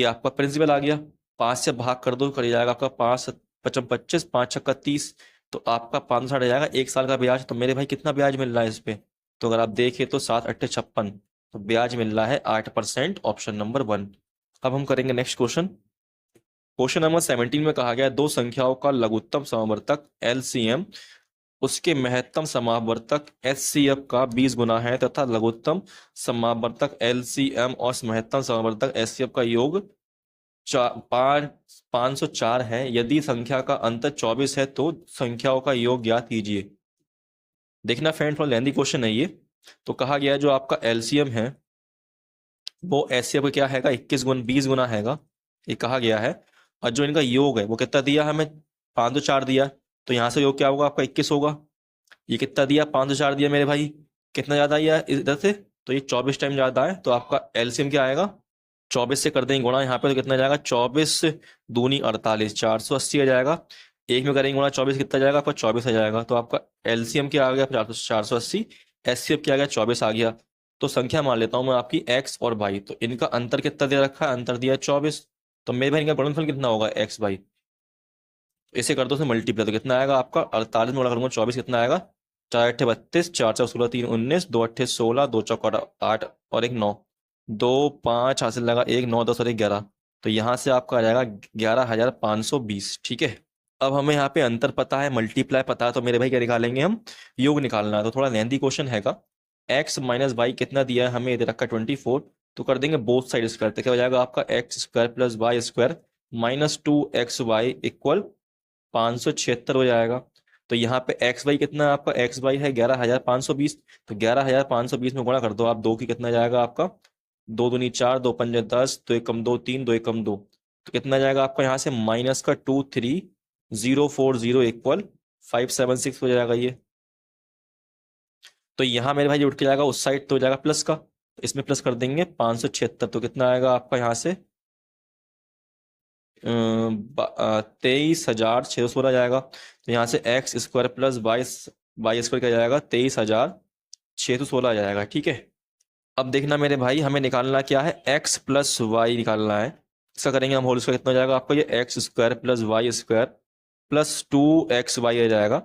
आपका प्रिंसिपल आ गया। 5 से भाग कर दो, कर जाएगा आपका 5 पचम 25, 5 छक्का 30। तो आपका 560 आ जाएगा 1 साल का ब्याज। तो मेरे भाई कितना ब्याज मिल रहा है इस पे? तो अगर आप देखें तो 7 8 56, तो ब्याज मिल रहा है 8%, ऑप्शन नंबर 1। अब हम करेंगे नेक्स्ट क्वेश्चन। क्वेश्चन नंबर 17 में कहा गया है, दो संख्याओं का लघुत्तम समावर्तक एलसीएम उसके महत्तम समावर्तक एचसीएफ का 20 गुना है, तथा लघुत्तम समावर्तक एलसीएम और महत्तम समावर्तक एचसीएफ का योग 504 है। यदि संख्या का अंतर 24 है तो संख्याओं का योग ज्ञात कीजिए। देखना फ्रेंड, थोड़ा लेंदी क्वेश्चन है ये। तो कहा गया है जो आपका एलसीएम है वो एचसीएफ का क्या हैगा? 20 गुना हैगा, ये कहा गया है। और जो इनका योग है वो कितना दिया हमें? 504 दिया। तो यहाँ से योग क्या होगा आपका? 21 होगा। ये कितना दिया? 504 दिया मेरे भाई। कितना ज्यादा आया इधर से? तो ये 24 टाइम ज्यादा है। तो आपका एलसीएम क्या आएगा? 24 से कर देंगे गुणा यहाँ पे, तो कितना जाएगा? 24 दूनी 48, 480 आ जाएगा। एक में करेंगे गुणा 24, कितना जाएगा आपका? 24 आ जाएगा। तो आपका एलसीएम क्या आ गया? 480। एचसीएफ क्या आ गया? 24 आ गया। तो संख्या मान लेता हूं मैं आपकी एक्स और वाई। तो इनका अंतर कितना दे रखा है? अंतर दिया है 24। तो मेरे भाई इनका गुणनफल कितना होगा? X y. इसे कर दो से मल्टीप्लाई, तो कितना आएगा आपका? 48 में गुणा करूंगा 24, कितना आएगा? 4 8 32, 4 4 16, 3 19, 2 8 16, 2 चौक 8 और एक 9, 2 5 हासिल लगा, 1 9 10 और 1 11। तो यहाँ से आपका आ जाएगा 11,520। ठीक है, अब हमें यहाँ पे अंतर पता है, मल्टीप्लाई पता है, तो मेरे भाई क्या निकालेंगे हम? योग निकालना है। तो थोड़ा लेंदी क्वेश्चन हैगा। एक्स माइनस वाई कितना दिया है हमें? इधर रखा 24। तो कर देंगे बोथ साइड स्क्वायर, तो क्या हो जाएगा आपका? X square plus y square minus 2xy equal 576 हो जाएगा। तो यहाँ पे एक्स वाई कितना है आपका? एक्स वाई है 11,520। तो 11,520 में गुणा कर दो आप, दो की कितना जाएगा आपका? 2 दूनी 4, 2 पंजे 10, 2 एकम 2 3, 2 एकम 2। तो कितना जाएगा आपका यहाँ से? माइनस का 23,040 इक्वल 576 हो जाएगा ये। तो यहाँ मेरे भाई जो उठ के जाएगा उस साइड, तो हो जाएगा प्लस का, तो इसमें प्लस कर देंगे 576। तो कितना आएगा आपका यहाँ से? 23,616 जाएगा। तो यहाँ से x square plus y square क्या जाएगा? 23,616 आ जाएगा। ठीक है, अब देखना मेरे भाई, हमें निकालना क्या है? एक्स प्लस वाई निकालना है। इसका करेंगे हम होल स्क्वायर, कितना हो जाएगा आपका? ये x square plus y square plus 2xy आ जाएगा।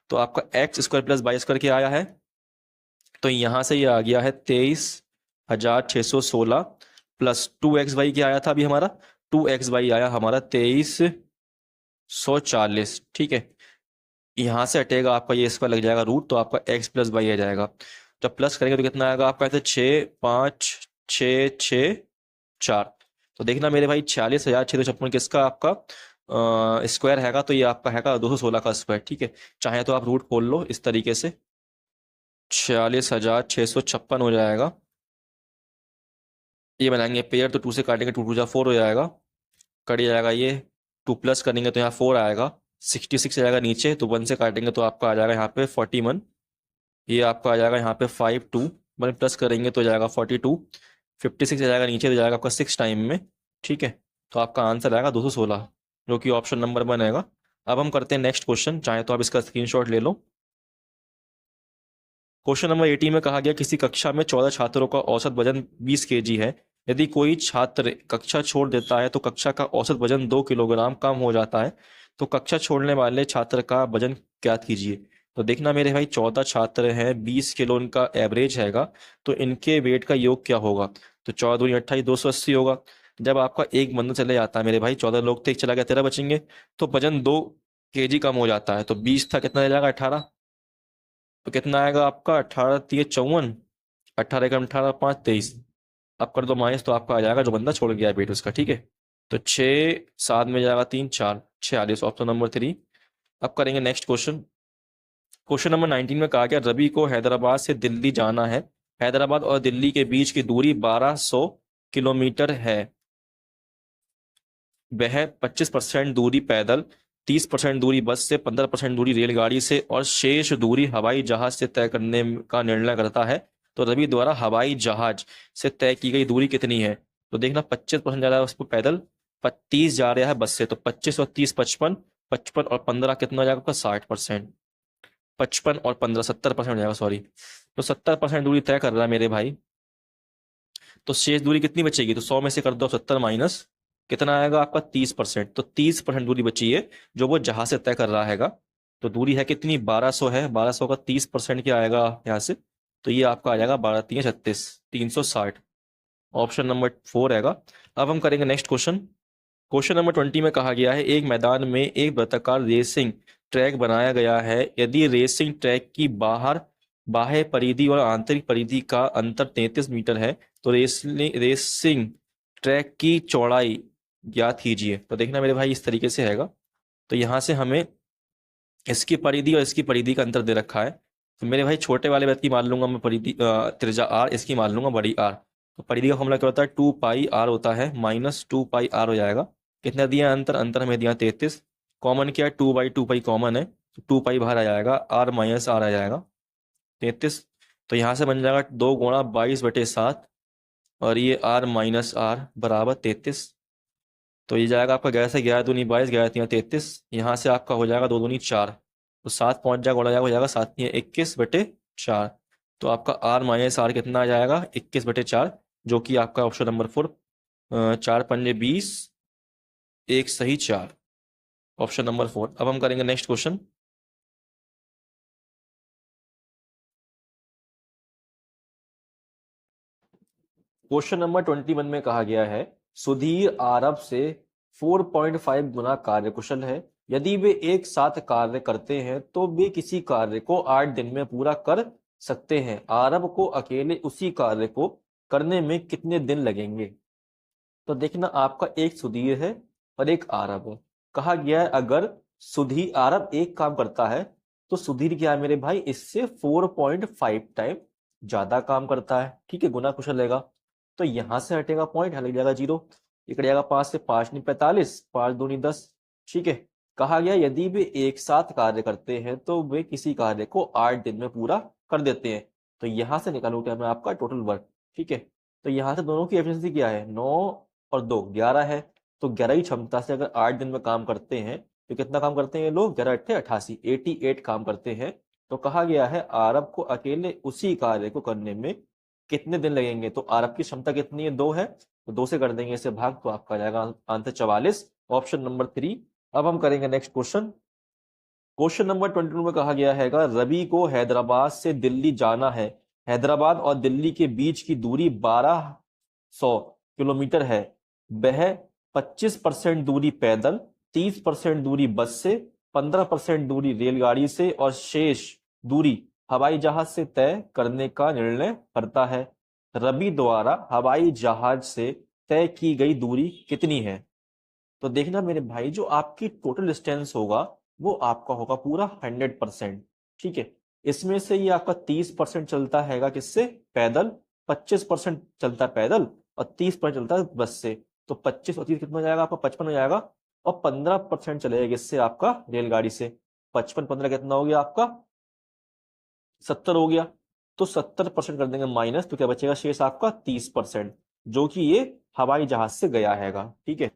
तो आपका x square plus y square क्या आया है? तो यहाँ से ये आ गया है 23,616 प्लस 2xy क्या आया था अभी हमारा? 2xy आया हमारा 23,140। ठीक है, यहाँ से हटेगा आपका ये स्क्वायर लग जाएगा रूट, तो आपका एक्स प्लस वाई आ जाएगा। जब प्लस करेंगे तो कितना आएगा आपका? ऐसे 6,5,6,6,4। तो देखना मेरे भाई 46,656 किसका आपका स्क्वायर हैगा? तो ये आपका हैगा 216 का स्क्वायर। ठीक है, चाहे तो आप रूट खोल लो इस तरीके से, 46,656 हो जाएगा। ये बनाएंगे पेयर, तो 2 से काटेंगे, 2 2 4 हो जाएगा, कट जाएगा ये। 2 प्लस करेंगे तो यहाँ 4 आएगा। 66 आ जाएगा नीचे, तो 1 से काटेंगे तो आपका आ जाएगा यहाँ पे 41। ये आपका आ जाएगा यहाँ पे 5 2, 1 प्लस करेंगे तो जाएगा 42। 56 आ जाएगा नीचे, तो जाएगा आपका 6 टाइम में। ठीक है, तो आपका आंसर आएगा 216, जो कि ऑप्शन नंबर 1 आएगा। अब हम करते हैं नेक्स्ट क्वेश्चन, चाहे तो आप इसका स्क्रीनशॉट ले लो। क्वेश्चन नंबर 18 में कहा गया, किसी कक्षा में 14 छात्रों का औसत वजन 20 केजी है। यदि कोई छात्र कक्षा छोड़ देता है तो कक्षा का औसत वजन 2 किलोग्राम कम हो जाता है। तो कक्षा छोड़ने वाले छात्र का वजन ज्ञात कीजिए। तो देखना मेरे भाई, 14 छात्र हैं, 20 किलो इनका एवरेज हैगा। तो इनके वेट का योग क्या होगा? तो 14 दूनी 28, 280 होगा। जब आपका एक बंदा चले जाता है मेरे भाई, 14 लोग थे, एक चला गया, 13 बचेंगे। तो वजन 2 केजी कम हो जाता है। तो 20 था, कितना रह जाएगा? 18। तो कितना आएगा आपका? 18 3 54, 18 एकम 18 5 23। अब कर दो माइनस, तो आपका आ जाएगा जो बंदा छोड़ गया है वेट उसका। ठीक है, तो 6 7 में जाएगा 3 4 46, ऑप्शन नंबर 3। अब करेंगे नेक्स्ट क्वेश्चन। क्वेश्चन नंबर 19 में कहा गया रवि को हैदराबाद से दिल्ली जाना है। हैदराबाद और दिल्ली के बीच की दूरी 1200 किलोमीटर है। वह 25% दूरी पैदल, 30% दूरी बस से, 15% दूरी रेलगाड़ी से और शेष दूरी हवाई जहाज से तय करने का निर्णय करता है। तो रवि द्वारा हवाई जहाज से तय की गई दूरी कितनी है? तो देखना 25% जा रहा है उस पर पैदल, 30 जा रहा है बस से, तो 25 और 30 55, 55 और 15 कितना हो जाएगा आपका? 60%। 55 और 15 70% हो जाएगा, सॉरी। तो 70% दूरी तय कर रहा है मेरे भाई। तो शेष दूरी कितनी बचेगी? तो 100 में से कर दो 70 माइनस, कितना आएगा आपका? 30%। तो 30% दूरी बची है जो वो जहाज से तय कर रहा हैगा। तो दूरी है कितनी? 1200 है। 1200 का 30% क्या आएगा यहाँ से? तो ये आपका आ जाएगा 12 3 36, 360। ऑप्शन नंबर 4 रहेगा। अब हम करेंगे नेक्स्ट क्वेश्चन। क्वेश्चन नंबर 20 में कहा गया है एक मैदान में एक वृत्ताकार रेसिंग ट्रैक बनाया गया है। यदि रेसिंग ट्रैक की बाह्य परिधि और आंतरिक परिधि का अंतर 33 मीटर है तो रेसिंग ट्रैक की चौड़ाई ज्ञात कीजिए। तो देखना मेरे भाई इस तरीके से हैगा। तो यहाँ से हमें इसकी परिधि और इसकी परिधि का अंतर दे रखा है। तो मेरे भाई छोटे वाले वृत्त की मान लूंगा मैं परिधि, त्रिज्या आर, इसकी मान लूंगा बड़ी आर। तो परिधि का फॉर्मूला क्या होता है? 2 पाई आर होता है, माइनस 2 पाई आर हो जाएगा। कितना दिया अंतर? अंतर हमें दिया 33। कॉमन क्या है? 2/2 पाई कॉमन है, तो 2 पाई बाहर आ जाएगा, आर माइनस आर आ जाएगा 33। तो यहाँ से बन जाएगा 2 गुणा 22/7 और ये आर माइनस आर बराबर 33। तो ये जाएगा आपका 11 से 11 दूनी 22, 11 3 33। यहाँ से आपका हो जाएगा 2 दूनी 4, तो 7 पहुंच जाएगा, उड़ा जाएगा, हो जाएगा 7 3 21/4। तो आपका आर माइनस आर कितना आ जाएगा? 21/4, जो कि आपका ऑप्शन नंबर 4, 4 पंजे 20, एक सही 4, ऑप्शन नंबर 4। अब हम करेंगे नेक्स्ट क्वेश्चन। क्वेश्चन नंबर 21 में कहा गया है सुधीर आरब से 4.5 गुना कार्य कुशल है। यदि वे एक साथ कार्य करते हैं तो वे किसी कार्य को 8 दिन में पूरा कर सकते हैं। आरब को अकेले उसी कार्य को करने में कितने दिन लगेंगे? तो देखना आपका एक सुधीर है और एक आरब है। कहा गया है अगर सुधीर आरब एक काम करता है तो सुधीर क्या है मेरे भाई? इससे 4.5 टाइम ज्यादा काम करता है। ठीक है, गुना कुशल रहेगा। तो यहां से हटेगा पॉइंट, हट जाएगा 0। इकड़ जाएगा 5 से 5 नहीं 45, 5 दूनी 10। ठीक है। कहा गया यदि वे एक साथ कार्य करते हैं तो वे किसी कार्य को 8 दिन में पूरा कर देते हैं। तो यहां से निकालू क्या मैं आपका टोटल वर्क। ठीक है। तो यहां से दोनों की एफिशिएंसी क्या है? 9 और 2 11 है। तो 11 की क्षमता से अगर 8 दिन में काम करते हैं तो कितना काम करते हैं ये लोग? 11 8 88, 88 काम करते हैं। तो कहा गया है आरब को अकेले उसी कार्य को करने में कितने दिन लगेंगे? तो आरब की क्षमता कितनी है? 2 है, तो 2 से कर देंगे इसे भाग, तो आपका आ जाएगा आंसर 44, ऑप्शन नंबर 3। अब हम करेंगे नेक्स्ट क्वेश्चन। क्वेश्चन नंबर 22 में कहा गया है रवि को हैदराबाद से दिल्ली जाना है। हैदराबाद और दिल्ली के बीच की दूरी 1200 किलोमीटर है। वह 25% दूरी पैदल, 30% दूरी बस से, 15% दूरी रेलगाड़ी से और शेष दूरी हवाई जहाज से तय करने का निर्णय करता है। रवि द्वारा हवाई जहाज से तय की गई दूरी कितनी है? तो देखना मेरे भाई जो आपकी टोटल डिस्टेंस होगा वो आपका होगा पूरा 100%। ठीक है। इसमें से ये आपका 30% चलता हैगा किससे? पैदल। 25% चलता है पैदल और 30% चलता है बस से। तो 25 और 30 कितना हो जाएगा आपका? 55 हो जाएगा। और 15% चलेगा किससे? आपका रेलगाड़ी से। 55 15 कितना हो गया आपका? 70 हो गया। तो 70% कर देंगे माइनस, तो क्या बचेगा शेष आपका? 30%, जो कि ये हवाई जहाज से गया हैगा। ठीक है।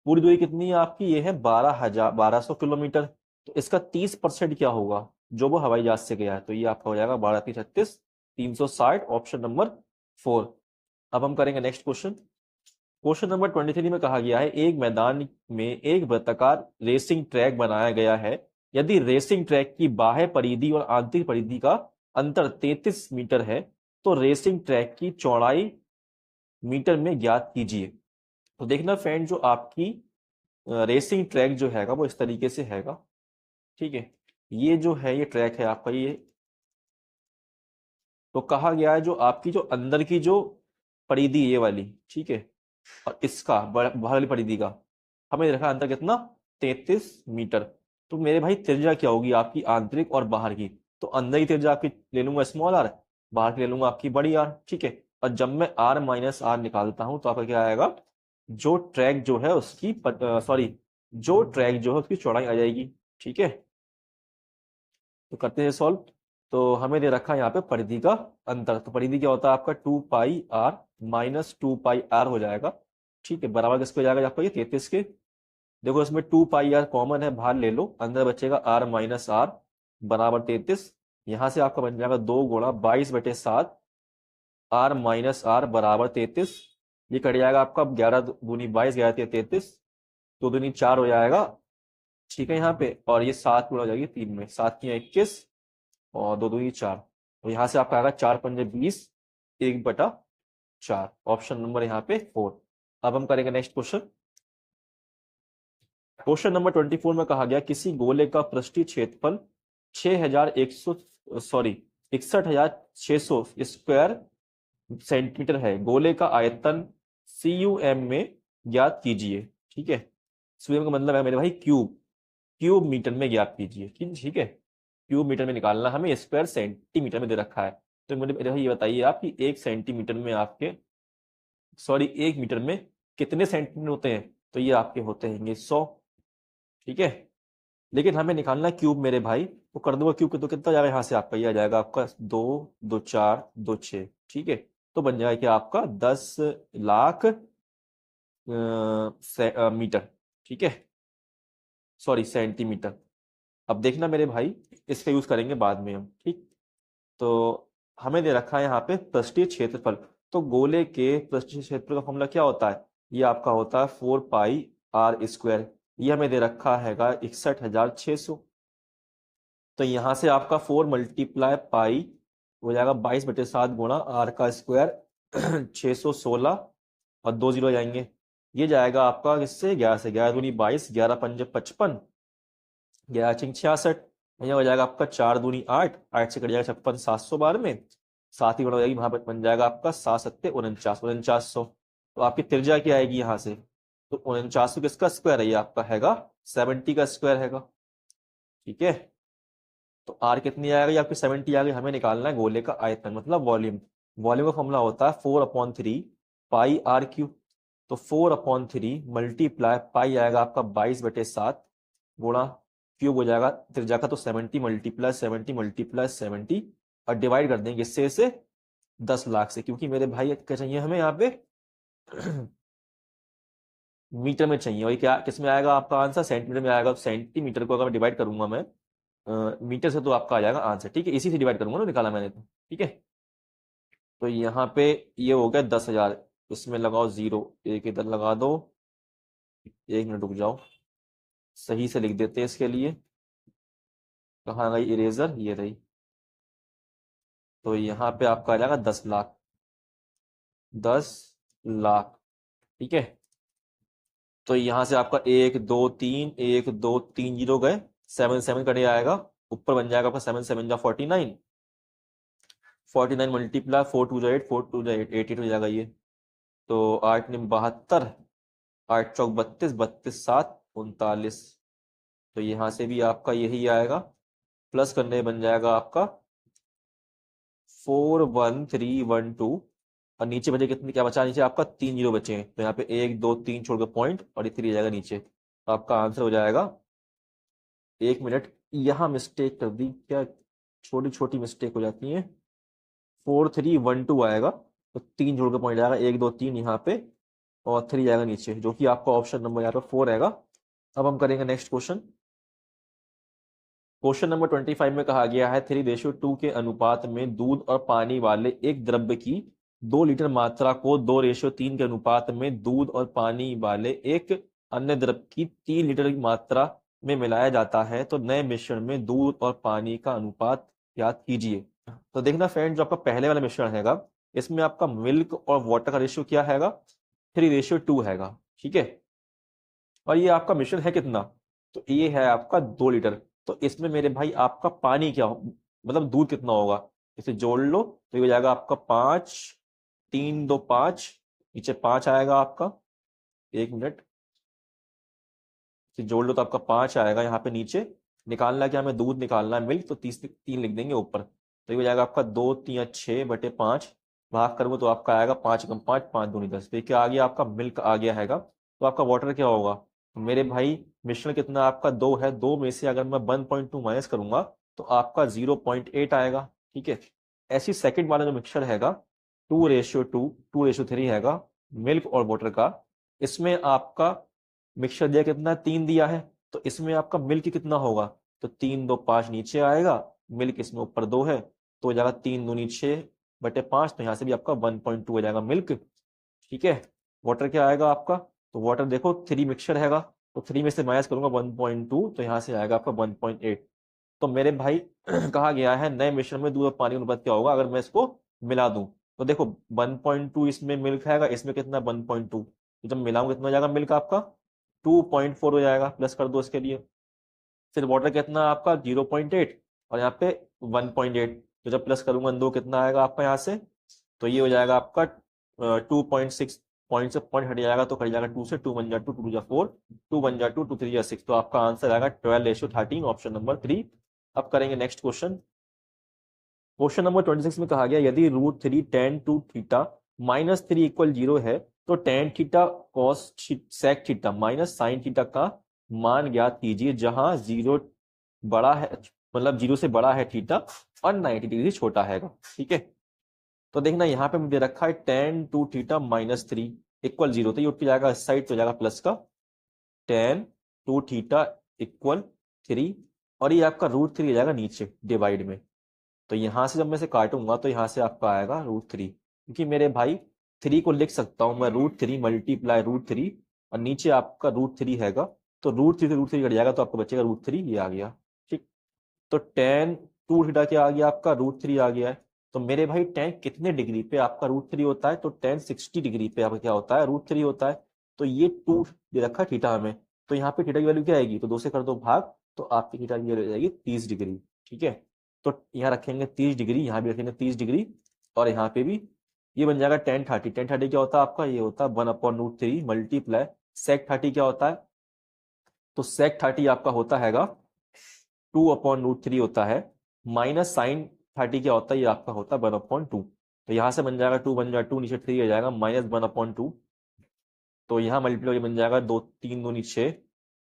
पूरी दूरी कितनी है आपकी? ये है 1200 किलोमीटर। तो इसका 30% क्या होगा जो वो हवाई जहाज से गया है? तो ये आपका हो जाएगा 12 3 36, 360, ऑप्शन नंबर 4। अब हम करेंगे नेक्स्ट क्वेश्चन। क्वेश्चन नंबर 23 में कहा गया है एक मैदान में एक वृत्ताकार रेसिंग ट्रैक बनाया गया है। यदि रेसिंग ट्रैक की बाह्य परिधि और आंतरिक परिधि का अंतर 33 मीटर है तो रेसिंग ट्रैक की चौड़ाई मीटर में ज्ञात कीजिए। तो देखना फ्रेंड जो आपकी रेसिंग ट्रैक जो हैगा वो इस तरीके से हैगा। ठीक है। ये जो है ये ट्रैक है आपका ये। तो कहा गया है जो आपकी जो अंदर की जो परिधि ये वाली, ठीक है, और इसका बाहर वाली परिधि का हमें रखा अंतर कितना, 33 मीटर। तो मेरे भाई त्रिज्या क्या होगी आपकी आंतरिक और बाहर की, तो अंदर की त्रिज्या आपकी ले लूंगा स्मॉल आर, बाहर की ले लूंगा आपकी बड़ी आर, ठीक है। और जब मैं आर माइनस आर निकालता हूं तो आपका क्या आएगा, जो ट्रैक जो है उसकी सॉरी जो ट्रैक जो है उसकी चौड़ाई आ जाएगी, ठीक है। तो करते हैं सॉल्व। तो हमें दे रखा है यहाँ पे परिधि का अंतर, तो परिधि क्या होता है आपका 2 पाई आर माइनस 2 पाई आर हो जाएगा, ठीक है। बराबर किसको हो जाएगा आपका ये 33 के। देखो इसमें 2 पाई आर कॉमन है, बाहर ले लो, अंदर बचेगा आर माइनस आर बराबर 33। यहाँ से आपका बन जाएगा 2 गुणा 22/7 आर माइनस आर बराबर 33। ये कट जाएगा आपका 11 दूनी 22, 11 33, 2 दूनी 4 हो जाएगा, ठीक है। यहाँ पे और ये 7 गुणा हो जाएगी 3 में, 7 की 21 और 2 दूनी 4, तो यहाँ से आपका आएगा 4 पंजे 20, 1/4। ऑप्शन नंबर यहाँ पे 4। अब हम करेंगे नेक्स्ट क्वेश्चन। क्वेश्चन नंबर 24 में कहा गया किसी गोले का पृष्ठीय क्षेत्रफल 6100 सॉरी 61,600 स्क्वायर सेंटीमीटर है, गोले का आयतन CUM में ज्ञात कीजिए, ठीक है। CUM का मतलब है मेरे भाई क्यूब, क्यूब मीटर में ज्ञात कीजिए, ठीक है। क्यूब मीटर में निकालना, हमें स्क्वायर सेंटीमीटर में दे रखा है। तो मुझे मेरे भाई ये बताइए आप कि 1 सेंटीमीटर में आपके सॉरी 1 मीटर में कितने सेंटीमीटर होते हैं, तो ये आपके होते हैं 100, ठीक है। लेकिन हमें निकालना है क्यूब मेरे भाई, तो कर दूंगा क्यूब, तो कितना जाएगा यहाँ से आपका, ये आ जाएगा आपका 2 2 4 2 6, ठीक है। तो बन जाएगा क्या आपका 10 लाख मीटर, ठीक है, सॉरी सेंटीमीटर। अब देखना मेरे भाई, इसका यूज करेंगे बाद में हम, ठीक। तो हमें दे रखा है यहाँ पे पृष्ठीय क्षेत्रफल, तो गोले के पृष्ठीय क्षेत्रफल का फॉर्मूला क्या होता है, ये आपका होता है 4 पाई आर स्क्वायर। ये हमें दे रखा हैगा 61,600। तो यहाँ से आपका 4 मल्टीप्लाई पाई हो जाएगा 22/7 गुणा आर का स्क्वायर 616 और 2 जीरो जाएंगे, ये जाएगा आपका किससे 11 से, 11 दूनी 22, 11 पंजे 55, 11 6 66, यहाँ हो जाएगा आपका 4 दूनी 8, 8 से कट जाएगा 56, 712 में 7 ही गुणा हो जाएगी, वहां पर बन जाएगा आपका 7 7 49, 4900। तो आपकी त्रिज्या क्या आएगी यहाँ से, तो 49 किसका स्क्वायर है, ये आपका हैगा 70 का स्क्वायर हैगा, ठीक है। तो आर कितनी आएगी आपकी 70 आ गई, हमें निकालना है गोले का आयतन मतलब वॉल्यूम। वॉल्यूम का फॉर्मूला होता है 4/3 पाई आर क्यूब। तो 4/3 मल्टीप्लाई पाई आएगा आपका 22/7 गुणा क्यूब हो जाएगा त्रिज्या का, तो 70 मल्टीप्लाई 70 मल्टीप्लाई 70 और डिवाइड कर देंगे इससे से 10 लाख से, क्योंकि मेरे भाई क्या चाहिए हमें यहाँ पे मीटर में चाहिए, और क्या किस में आएगा आपका आंसर, सेंटीमीटर में आएगा। सेंटीमीटर को अगर मैं डिवाइड करूंगा मैं मीटर से, तो आपका आ जाएगा आंसर, ठीक है। इसी से डिवाइड करूंगा ना, निकाला मैंने तो, ठीक है। तो यहाँ पे ये हो गया 10,000, इसमें लगाओ 0, एक इधर लगा दो, 1 मिनट रुक जाओ, सही से लिख देते हैं इसके लिए। कहाँ गई इरेजर, ये रही। तो यहाँ पे आपका आ जाएगा 10 लाख, 10 लाख, ठीक है। तो यहाँ से आपका 1 2 3 1 2 3 जीरो गए, 7 7 कटे आएगा, ऊपर बन जाएगा आपका 7 7 जा 49, 49 मल्टीप्लाई 4 2 जा 8, 4 2 जा 8, 8 हो जाएगा ये। तो 8 9 72, 8 चौक 32, 32 7 39। तो यहाँ से भी आपका यही आएगा, प्लस करने बन जाएगा आपका 41312, और नीचे बचे कितने, क्या बचा नीचे आपका 3 जीरो बचे हैं, तो यहाँ पे 1 2 3 छोड़ के पॉइंट और ये 3 जाएगा नीचे, तो आपका आंसर हो जाएगा 1 मिनट, यहाँ मिस्टेक कर दी क्या, छोटी छोटी मिस्टेक हो जाती है, 4312 आएगा, तो 3 जोड़ के पॉइंट आएगा 1 2 3 यहाँ पे और 3 जाएगा नीचे, जो कि आपका ऑप्शन नंबर यहाँ पे 4 रहेगा। अब हम करेंगे नेक्स्ट क्वेश्चन। क्वेश्चन नंबर 25 में कहा गया है 3:2 के अनुपात में दूध और पानी वाले एक द्रव्य की 2 लीटर मात्रा को 2:3 के अनुपात में दूध और पानी वाले एक अन्य द्रव्य की 3 लीटर की मात्रा में मिलाया जाता है, तो नए मिश्रण में दूध और पानी का अनुपात ज्ञात कीजिए। तो देखना फ्रेंड, जो आपका पहले वाला मिश्रण हैगा, इसमें आपका मिल्क और वाटर का रेशियो क्या हैगा, 3:2 हैगा, ठीक है। और ये आपका मिश्रण है कितना, तो ये है आपका 2 लीटर। तो इसमें मेरे भाई आपका पानी क्या मतलब दूध कितना होगा, इसे जोड़ लो, तो ये हो जाएगा आपका 5 3 2 5, नीचे 5 आएगा आपका, एक मिनट से जोड़ लो तो आपका 5 आएगा यहाँ पे नीचे। निकालना क्या, हमें दूध निकालना है, मिल्क, तो 3 लिख देंगे ऊपर। तो ये हो जाएगा आपका 2 3 6/5, भाग करोगे तो आपका आएगा 5 × 5 5 दूनी 10। तो ये क्या आ गया आपका, मिल्क आ गया हैगा। तो आपका वाटर क्या होगा, तो मेरे भाई मिश्रण कितना आपका 2 है, 2 में से अगर मैं 1.2 माइनस करूंगा तो आपका 0.8 आएगा। ठीक है, ऐसी सेकंड वाला जो मिक्सचर हैगा 2:2 2:3 हैगा मिल्क और वाटर का, इसमें आपका मिक्सचर दिया कितना, 3 दिया है, तो इसमें आपका मिल्क कितना होगा, तो 3 2 5 नीचे आएगा, मिल्क इसमें ऊपर 2 है, तो हो जाएगा 3 दूनी 6/5। तो यहाँ से भी आपका 1.2 हो जाएगा मिल्क। ठीक है, वाटर क्या आएगा आपका, तो वाटर देखो 3 मिक्सचर हैगा, तो 3 में से माइनस करूंगा 1.2, तो यहाँ से आएगा आपका 1.8। तो मेरे भाई कहा गया है नए मिश्रण में दूध और पानी का अनुपात क्या होगा अगर मैं इसको मिला दूं। तो देखो 1.2 इसमें मिल्क हैगा, इसमें कितना 1.2, तो जब मिलाऊंगा कितना हो जाएगा मिल्क आपका 2.4 हो जाएगा, प्लस कर दो इसके लिए। फिर वाटर कितना आपका 0.8 और यहाँ पे 1.8, तो जब प्लस करूंगा दो कितना आएगा आपका यहाँ से, तो ये हो जाएगा आपका 2.6, पॉइंट से पॉइंट हट जाएगा तो कट जाएगा 2 से, 2 1 जा 2, 2 जा 4, 2 1 जा 2, 2 3 जा 6, तो आपका आंसर आएगा 12:13, ऑप्शन नंबर 3। अब करेंगे नेक्स्ट क्वेश्चन। क्वेश्चन नंबर 26 में कहा गया यदि √3 tan 2 थीटा -3 = 0 है तो tan theta cos sec theta minus sine theta का मान ज्ञात कीजिए जहां 0 बड़ा है, मतलब 0 से बड़ा है थीटा और 90 डिग्री छोटा है। ठीक है, तो देखना यहाँ पे मुझे रखा है tan 2 थीटा -3 = 0, तो ये उठ के जाएगा इस साइड, तो जाएगा प्लस का tan 2 थीटा = 3, और ये आपका √3 आ जाएगा नीचे डिवाइड में। तो यहां से जब मैं इसे काटूंगा तो यहाँ से आपका आएगा √3, क्योंकि मेरे भाई 3 को लिख सकता हूं मैं √3 मल्टीप्लाई √3, और नीचे आपका √3 हैगा, तो √3 से √3 कट जाएगा तो आपको बचेगा √3, ये आ गया। ठीक, तो tan 2 थीटा क्या आ गया आपका √3 आ गया है। तो मेरे भाई tan कितने डिग्री पे आपका √3 होता है, तो tan 60 डिग्री पे आपका क्या होता है, √3 होता है। तो ये 2 दे रखा है थीटा हमें, तो यहाँ पे थीटा की वैल्यू क्या आएगी, तो 2 से कर दो भाग, तो आपकी थीटा की वैल्यू हो जाएगी 30 डिग्री। ठीक है, तो यहाँ रखेंगे 30 डिग्री, यहाँ भी रखेंगे 30 डिग्री, और यहाँ पे भी ये बन जाएगा tan 30। tan 30 क्या होता है आपका, ये होता है 1/√3 मल्टीप्लाई sec 30 क्या होता है, तो sec 30 आपका होता हैगा 2/√3 होता है, माइनस sin 30 क्या होता है, ये आपका होता है 1/2। तो यहाँ से बन जाएगा 2 1 जा 2, नीचे 3 आ जाएगा -1/2, तो यहाँ मल्टीप्लाई बन जाएगा 2 3 दूनी 6,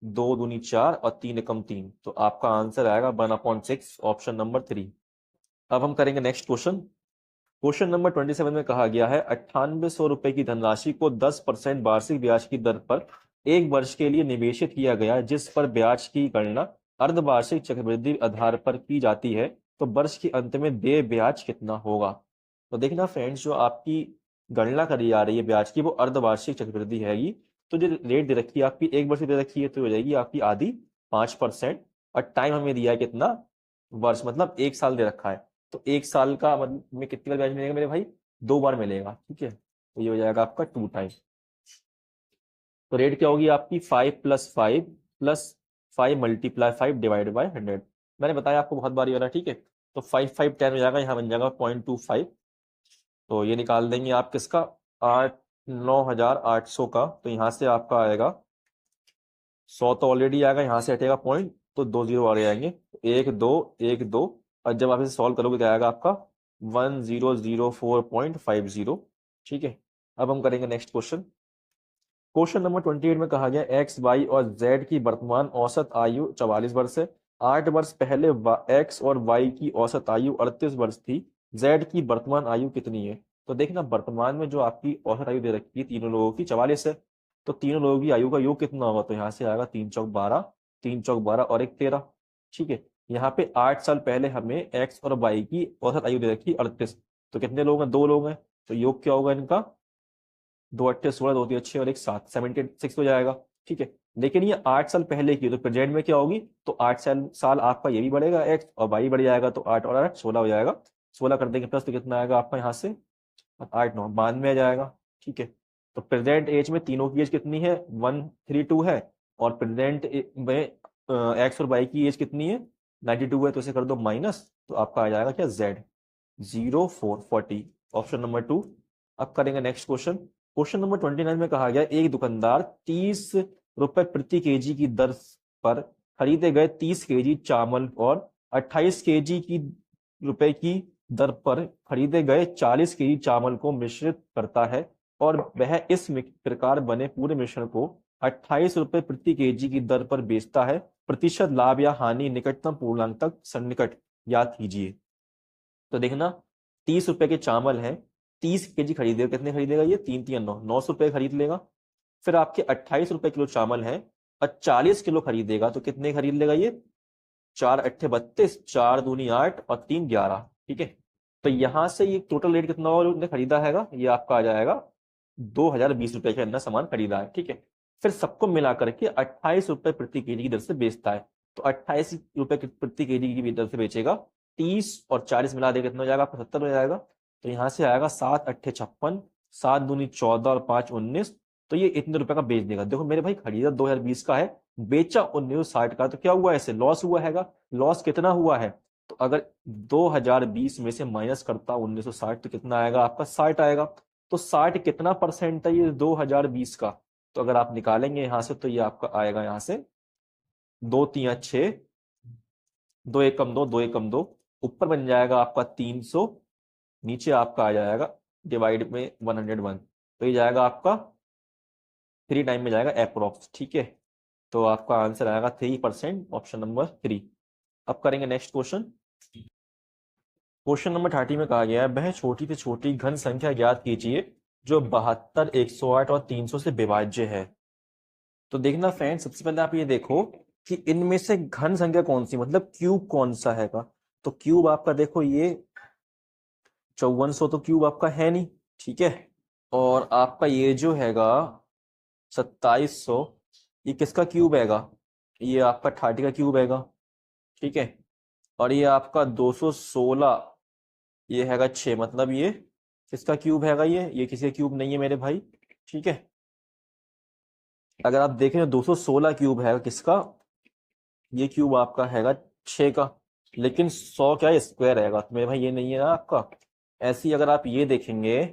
2 दूनी 4 और 3 एकम 3, तो आपका आंसर आएगा 1/6, ऑप्शन नंबर 3। अब हम करेंगे नेक्स्ट क्वेश्चन। क्वेश्चन नंबर 27 में कहा गया है 9800 रुपए की धनराशि को 10% वार्षिक ब्याज की दर पर 1 वर्ष के लिए निवेशित किया गया, जिस पर ब्याज की गणना अर्धवार्षिक चक्रवृद्धि आधार पर की जाती है, तो वर्ष के अंत में देय ब्याज कितना होगा। तो देखना फ्रेंड्स, जो आपकी गणना करी जा रही है ब्याज की वो अर्धवार्षिक चक्रवृद्धि हैगी। तो जो रेट दे रखी है आपकी 1 वर्ष दे रखी है, तो हो जाएगी आपकी आधी 5%, और टाइम हमें दिया है कितना, वर्ष, मतलब 1 साल दे रखा है। तो 1 साल का मतलब में कितनी बार ब्याज मिलेगा मेरे भाई, 2 बार मिलेगा। ठीक है, तो ये हो जाएगा आपका 2 टाइम। तो रेट क्या होगी आपकी 5 + 5 + 5 × 5 ÷ 100। मैंने बताया आपको बहुत बार ये वाला। ठीक है, तो 5 5 10 हो जाएगा, यहाँ बन जाएगा 0.25, तो ये निकाल देंगे आप किसका, 9,800 का, तो यहाँ से आपका आएगा 100, तो ऑलरेडी आएगा, यहाँ से हटेगा पॉइंट, तो 2 जीरो आ जाएंगे, 1 2 1 2, और जब आप इसे सॉल्व करोगे क्या आएगा आपका 1004.50। ठीक है, अब हम करेंगे नेक्स्ट क्वेश्चन। क्वेश्चन नंबर 28 में कहा गया एक्स वाई और जेड की वर्तमान औसत आयु 44 वर्ष है। 8 वर्ष पहले एक्स और वाई की औसत आयु 38 वर्ष थी, जेड की वर्तमान आयु कितनी है। तो देखना वर्तमान में जो आपकी औसत आयु दे रखी है तीनों लोगों की 44 है, तो तीनों लोगों की आयु का योग कितना होगा, तो यहाँ से आएगा 3 चौक 12, 3 चौक 12 और 1 13। ठीक है, यहाँ पे 8 साल पहले हमें एक्स और वाई की औसत आयु दे रखी है 38, तो कितने लोग हैं, 2 लोग हैं, तो योग क्या होगा इनका, 2 8 16, 2 3 6 और 1 7, 76 हो जाएगा। ठीक है, लेकिन ये 8 साल पहले की, तो प्रेजेंट में क्या होगी, तो 8 साल आपका ये भी बढ़ेगा एक्स और वाई बढ़ जाएगा, तो 8 और 8 16 हो जाएगा, 16 कर देंगे प्लस, तो कितना आएगा आपका यहाँ से 8 9 92 आ जाएगा। ठीक है, तो प्रेजेंट एज में तीनों की एज कितनी है, 132 है, और प्रेजेंट में एक्स और वाई की एज कितनी है, 92 है, तो इसे कर दो माइनस, तो आपका आ जाएगा क्या, जेड 0440, ऑप्शन नंबर 2। अब करेंगे नेक्स्ट क्वेश्चन। क्वेश्चन नंबर 29 में कहा गया एक दुकानदार 30 रुपए प्रति केजी की दर पर खरीदे गए 30 केजी चावल और 28 केजी की रुपए की दर पर खरीदे गए 40 केजी चावल को मिश्रित करता है और वह इस प्रकार बने पूरे मिश्रण को 28 रुपए प्रति केजी की दर पर बेचता है। प्रतिशत लाभ या हानि निकटतम पूर्णांक तक सन्निकट ज्ञात कीजिए। तो देखना 30 रुपए के चावल है, 30 केजी खरीदेगा, कितने खरीदेगा ये 3 3 9 900 रुपए खरीद लेगा। फिर आपके 28 रुपए किलो चावल है और 40 किलो खरीदेगा तो कितने खरीद लेगा ये 4 अट्ठे 32, 4 दूनी 8 और 3 11। ठीक है, तो यहां से ये टोटल रेट कितना होगा खरीदा है, ये आपका आ जाएगा 2020 रुपए के अंदर सामान खरीदा है। ठीक है, फिर सबको मिला करके 28 रुपए प्रति केजी की दर से बेचता है। तो 28 रुपए प्रति केजी की दर से बेचेगा, 30 और 40 मिला दे कितना हो जाएगा आपका 70 हो जाएगा। तो यहाँ से आएगा 7 अट्ठे 56, 7 दूनी 14 और 5 19। तो ये इतने रुपए का बेच देगा। देखो मेरे भाई खरीदा 2020 का है, बेचा 1960 का, तो क्या हुआ ऐसे लॉस हुआ हैगा। लॉस कितना हुआ है, तो अगर 2020 में से माइनस करता 1960 तो कितना आएगा आपका 60 आएगा। तो 60 कितना परसेंट है ये 2020 का, तो अगर आप निकालेंगे यहां से तो ये आपका आएगा यहाँ से 2 3 6, 2 एकम 2, 2 एकम 2, ऊपर बन जाएगा आपका 300, नीचे आपका आ जाएगा डिवाइड में 101, तो ये जाएगा आपका 3 टाइम में जाएगा अप्रोक्स। ठीक है, तो आपका आंसर आएगा 3%, ऑप्शन नंबर 3। अब करेंगे नेक्स्ट क्वेश्चन। क्वेश्चन नंबर 30 में कहा गया है वह छोटी से छोटी घन संख्या ज्ञात कीजिए जो 72, 108 और 300 से विभाज्य है। तो देखना फ्रेंड, सबसे पहले आप ये देखो कि इनमें से घन संख्या कौन सी, मतलब क्यूब कौन सा हैगा। तो क्यूब आपका देखो ये 5400 तो क्यूब आपका है नहीं। ठीक है, और आपका ये जो हैगा 2700 ये किसका क्यूब हैगा, ये आपका 30 का क्यूब हैगा। ठीक है, और ये आपका 216 ये हैगा 6, मतलब ये किसका क्यूब हैगा, ये किसी का क्यूब नहीं है मेरे भाई। ठीक है, अगर आप देखें तो 216 क्यूब है किसका, ये क्यूब आपका हैगा 6 का, लेकिन 100 क्या है स्क्वायर हैगा, तो मेरे भाई ये नहीं है ना आपका। ऐसे ही अगर आप ये देखेंगे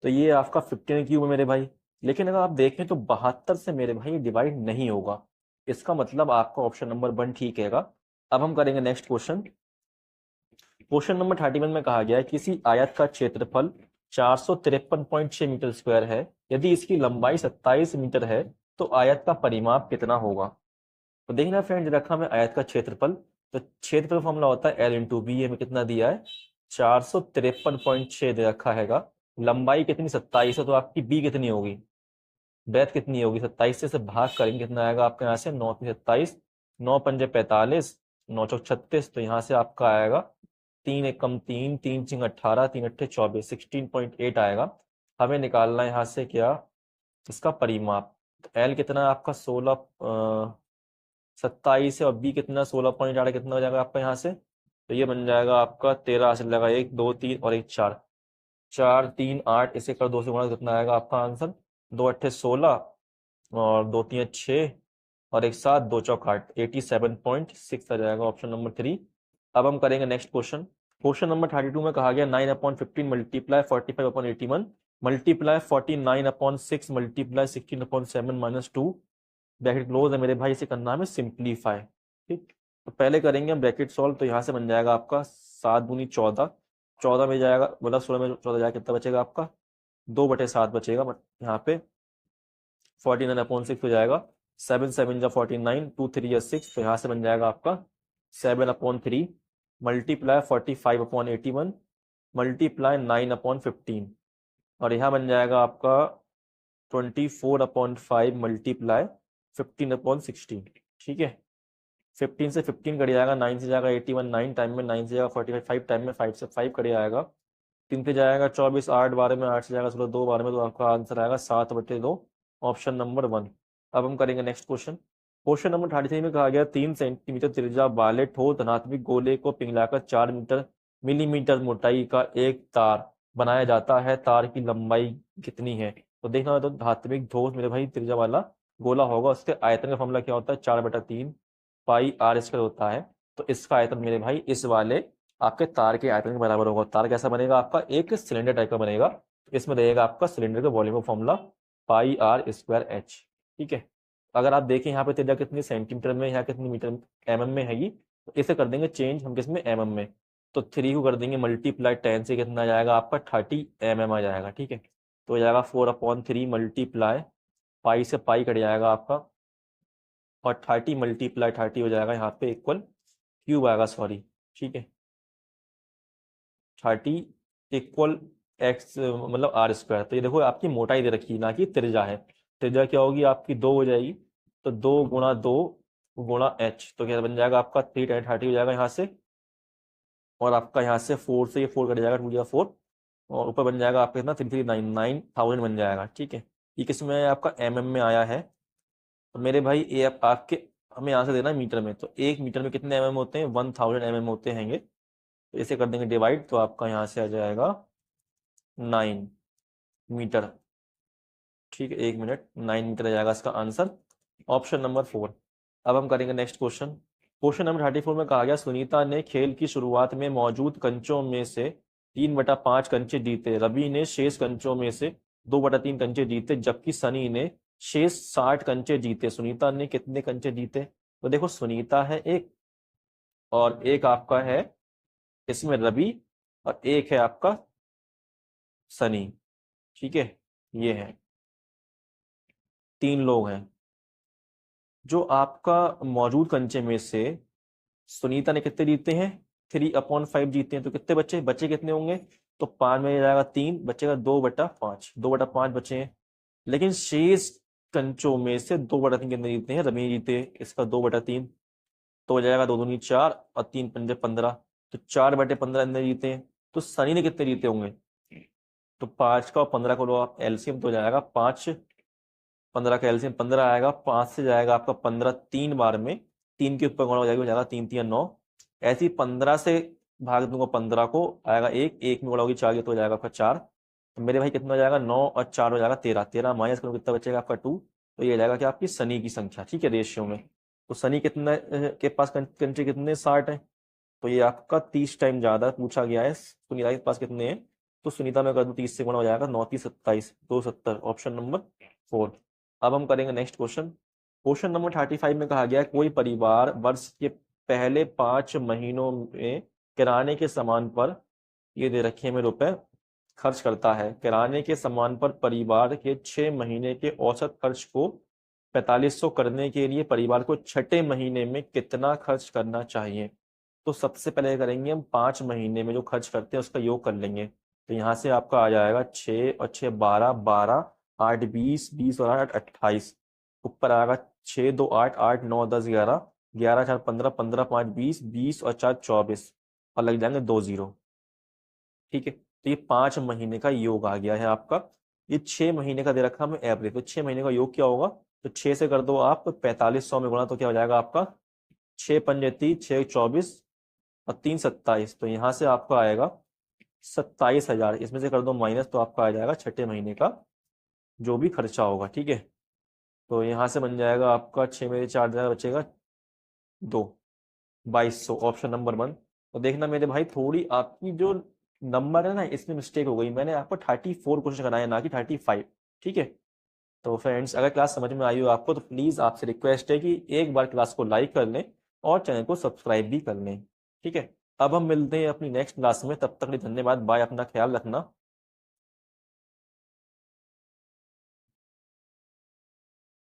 तो ये आपका 15 क्यूब है मेरे भाई, लेकिन अगर आप देखें तो 72 से मेरे भाई डिवाइड नहीं होगा। इसका मतलब आपका ऑप्शन नंबर 1 ठीक हैगा। अब हम करेंगे नेक्स्ट क्वेश्चन। क्वेश्चन नंबर 31 में कहा गया है किसी आयत का क्षेत्रफल 453.6 मीटर स्क्वायर है, यदि इसकी लंबाई 27 मीटर है तो आयत का परिमाप कितना होगा। तो देखना फ्रेंड, रखा मैं आयत का क्षेत्रफल, तो क्षेत्रफल फॉर्मूला होता है L इंटू बी, हमें कितना दिया है 453.6 दे रखा हैगा। लंबाई कितनी 27 है, तो आपकी बी कितनी होगी, ब्रेथ कितनी होगी 27 से भाग करेंगे कितना आएगा आपके यहाँ से 9 27, 9 पंजे 45, 9 चौक 36, तो यहाँ से आपका आएगा 3 एकम 3, 3 चिंग 18, 3 अट्ठे 24, 16.8 आएगा। हमें निकालना है यहाँ से क्या इसका परिमाप। एल कितना है आपका 16 27 है, और बी कितना 16.8 कितना हो जाएगा आपका यहाँ से, तो ये बन जाएगा आपका 13 हासिल लगा, 1 2 3 और 1 4, 4 3 8, इसे कर 2 से गुणा कितना आएगा आपका आंसर 2 अट्ठे 16 और 2 3 6 और 1 7, 2 चौक 8, 87.6 आ जाएगा ऑप्शन नंबर 3। अब हम करेंगे नेक्स्ट क्वेश्चन। क्वेश्चन नंबर 32 में कहा गया 9/15 multiply 45/81 multiply 49/6 multiply 16/7 minus 2 bracket close है मेरे भाई, इसे करना हमें सिंप्लीफाई। ठीक, तो पहले करेंगे हम ब्रैकेट सॉल्व, तो यहाँ से बन जाएगा आपका 7 दूनी 14, 14 में जाएगा मतलब 16 में 14 जाएगा कितना बचेगा आपका 2/7 बचेगा, बट यहाँ पे 49/6 हो जाएगा, 7 7 जा 49, 2 3 या 6, तो यहाँ से बन जाएगा आपका 7/3 मल्टीप्लाई 45/81 मल्टीप्लाई 9/15, और यहाँ बन जाएगा आपका 24/5 मल्टीप्लाई 15/16। ठीक है, 15 से 15 कट जाएगा, 9 से जाएगा 81, 9 टाइम में 9 से जाएगा 45, 5 टाइम में 5 से 5 कट जाएगा, 3 से जाएगा 24, 8 12 में 8 से जाएगा 16, 2 12 में, तो आपका आंसर आएगा 7/2, ऑप्शन नंबर 1। अब हम करेंगे नेक्स्ट क्वेश्चन। क्वेश्चन नंबर 33 में कहा गया 3 सेंटीमीटर त्रिज्या वाले ठोस धनात्मक गोले को पिघलाकर 4 मिलीमीटर मोटाई का एक तार बनाया जाता है, तार की लंबाई कितनी है। तो देखना तो धात्विक ठोस मेरे भाई त्रिज्या वाला गोला होगा, उसके आयतन का फॉर्मूला क्या होता है 4/3 पाई आर स्क्वायर होता है। तो इसका आयतन मेरे भाई इस वाले आपके तार के आयतन के बराबर होगा। तार कैसा बनेगा आपका एक सिलेंडर टाइप का बनेगा, इसमें रहेगा आपका सिलेंडर का वॉल्यूम का formula pi r square h. ठीक है, अगर आप देखें यहाँ पे त्रिज्या कितनी सेंटीमीटर में, यहाँ कितनी मीटर एमएम में हैगी, तो इसे कर देंगे चेंज हम किसमें, एमएम में। तो 3 को कर देंगे मल्टीप्लाई 10 से, कितना आ जाएगा आपका 30 mm आ जाएगा। ठीक है, तो हो जाएगा 4/3 मल्टीप्लाई पाई से पाई कट जाएगा आपका, और 30 मल्टीप्लाई 30 हो जाएगा यहाँ पे इक्वल क्यूब आएगा, सॉरी। ठीक है, 30 इक्वल एक्स मतलब आर स्क्वायर। तो ये देखो आपकी मोटाई दे रखी है, ना कि त्रिज्या है। त्रिज्या क्या होगी आपकी, 2 हो जाएगी, तो 2 × 2 × h, तो क्या बन जाएगा आपका 3×30 हो जाएगा यहाँ से, और आपका यहाँ से 4 से ये 4 कट जाएगा, 2 × 4, और ऊपर बन जाएगा आपका कितना 339,000 बन जाएगा। ठीक है, ये किस में आपका एमएम में आया है। तो मेरे भाई ये आपके हमें यहाँ से देना है मीटर में, तो 1 मीटर में कितने एमएम होते हैं, 1000 mm होते हैंगे। तो इसे कर देंगे डिवाइड, तो आपका यहाँ से आ जाएगा 9 मीटर। ठीक है, 1 मिनट 9 मीटर आ जाएगा इसका आंसर, ऑप्शन नंबर 4। अब हम करेंगे नेक्स्ट क्वेश्चन। क्वेश्चन नंबर 34 में कहा गया सुनीता ने खेल की शुरुआत में मौजूद कंचों में से 3/5 कंचे जीते, रवि ने शेष कंचों में से 2/3 कंचे जीते, जबकि सनी ने शेष 60 कंचे जीते। सुनीता ने कितने कंचे जीते। तो देखो सुनीता है एक, और एक आपका है इसमें रवि, और एक है आपका सनी। ठीक है, ये है 3 लोग हैं। जो आपका मौजूद कंचे में से सुनीता ने कितने जीते हैं, 3/5 जीते हैं, तो कितने बच्चे बचे कितने होंगे, तो 5 में जाएगा 3, बचेगा 2/5, 2/5 बचे हैं। लेकिन शेष कंचों में से 2/3 कितने जीते हैं, रवि जीते, इसका 2/3, तो हो जाएगा 2 दूनी 4 और 3×5 = 15, तो 4/15 अंदर जीते हैं। तो सनी ने कितने जीते होंगे, तो 5 का और 15 को लो आप एलसीएम, तो हो जाएगा 5, 15 का एलसीएम 15 आएगा, 5 से जाएगा आपका 15 3 बार में, 3 के ऊपर गुणा हो जाएगा, हो जाएगा 3 3 9। ऐसे ही 15 से भाग दूंगा 15 को, आएगा 1, 1 में गुणा होगी 4, तो हो जाएगा आपका 4। तो मेरे भाई कितना हो जाएगा, 9 और 4 हो जाएगा 13, 13 माइनस करो कितना बचेगा आपका 2। तो ये हो जाएगा कि आपकी सनी की संख्या। ठीक है, रेशियो में। तो सनी कितना के पास कंट्री कितने 60 है, तो ये आपका 30 टाइम ज्यादा पूछा गया है। सुनीता के पास कितने हैं, तो सुनीता में कर दूं 30 से गुणा हो जाएगा 9 30 27 270, ऑप्शन नंबर 4। अब हम करेंगे नेक्स्ट क्वेश्चन। क्वेश्चन नंबर 35 में कहा गया है कोई परिवार वर्ष के पहले 5 महीनों में किराने के सामान पर, ये दे रखे में रुपए, खर्च करता है। किराने के सामान पर परिवार के 6 महीने के औसत खर्च को 4500 करने के लिए परिवार को छठे महीने में कितना खर्च करना चाहिए। तो सबसे पहले करेंगे हम 5 महीने में जो खर्च करते हैं उसका योग कर लेंगे। तो यहाँ से आपका आ जाएगा 6 और 6 12, 12 8 20, 20 और 8 28, ऊपर आएगा 6 2 8, 8 9 10 11, 11 4 15, 15 5 20, 20 और 4 24, और लग जाएंगे 2 0। ठीक है, तो ये 5 महीने का योग आ गया है आपका। ये 6 महीने का दे रखा हमें एवरेज, तो 6 महीने का योग क्या होगा, तो 6 से कर दो आप 4500 में गुणा, तो क्या हो जाएगा आपका 6 पंजे 30, 6 24 और 3 27, तो यहाँ से आपका आएगा 27,000, इसमें से कर दो माइनस, तो आपका आ जाएगा छठे महीने का जो भी खर्चा होगा। ठीक है, तो यहाँ से बन जाएगा आपका 6 में 4 जाएगा, बचेगा 2, 2200, ऑप्शन नंबर 1। तो देखना मेरे भाई थोड़ी आपकी जो नंबर है ना इसमें मिस्टेक हो गई, मैंने आपको 34 क्वेश्चन कराया ना कि 35। ठीक है, तो फ्रेंड्स अगर क्लास समझ में आई हो आपको, तो प्लीज़ आपसे रिक्वेस्ट है कि एक बार क्लास को लाइक कर लें और चैनल को सब्सक्राइब भी कर लें। ठीक है, अब हम मिलते हैं अपनी नेक्स्ट क्लास में, तब तक के लिए धन्यवाद, बाय, अपना ख्याल रखना।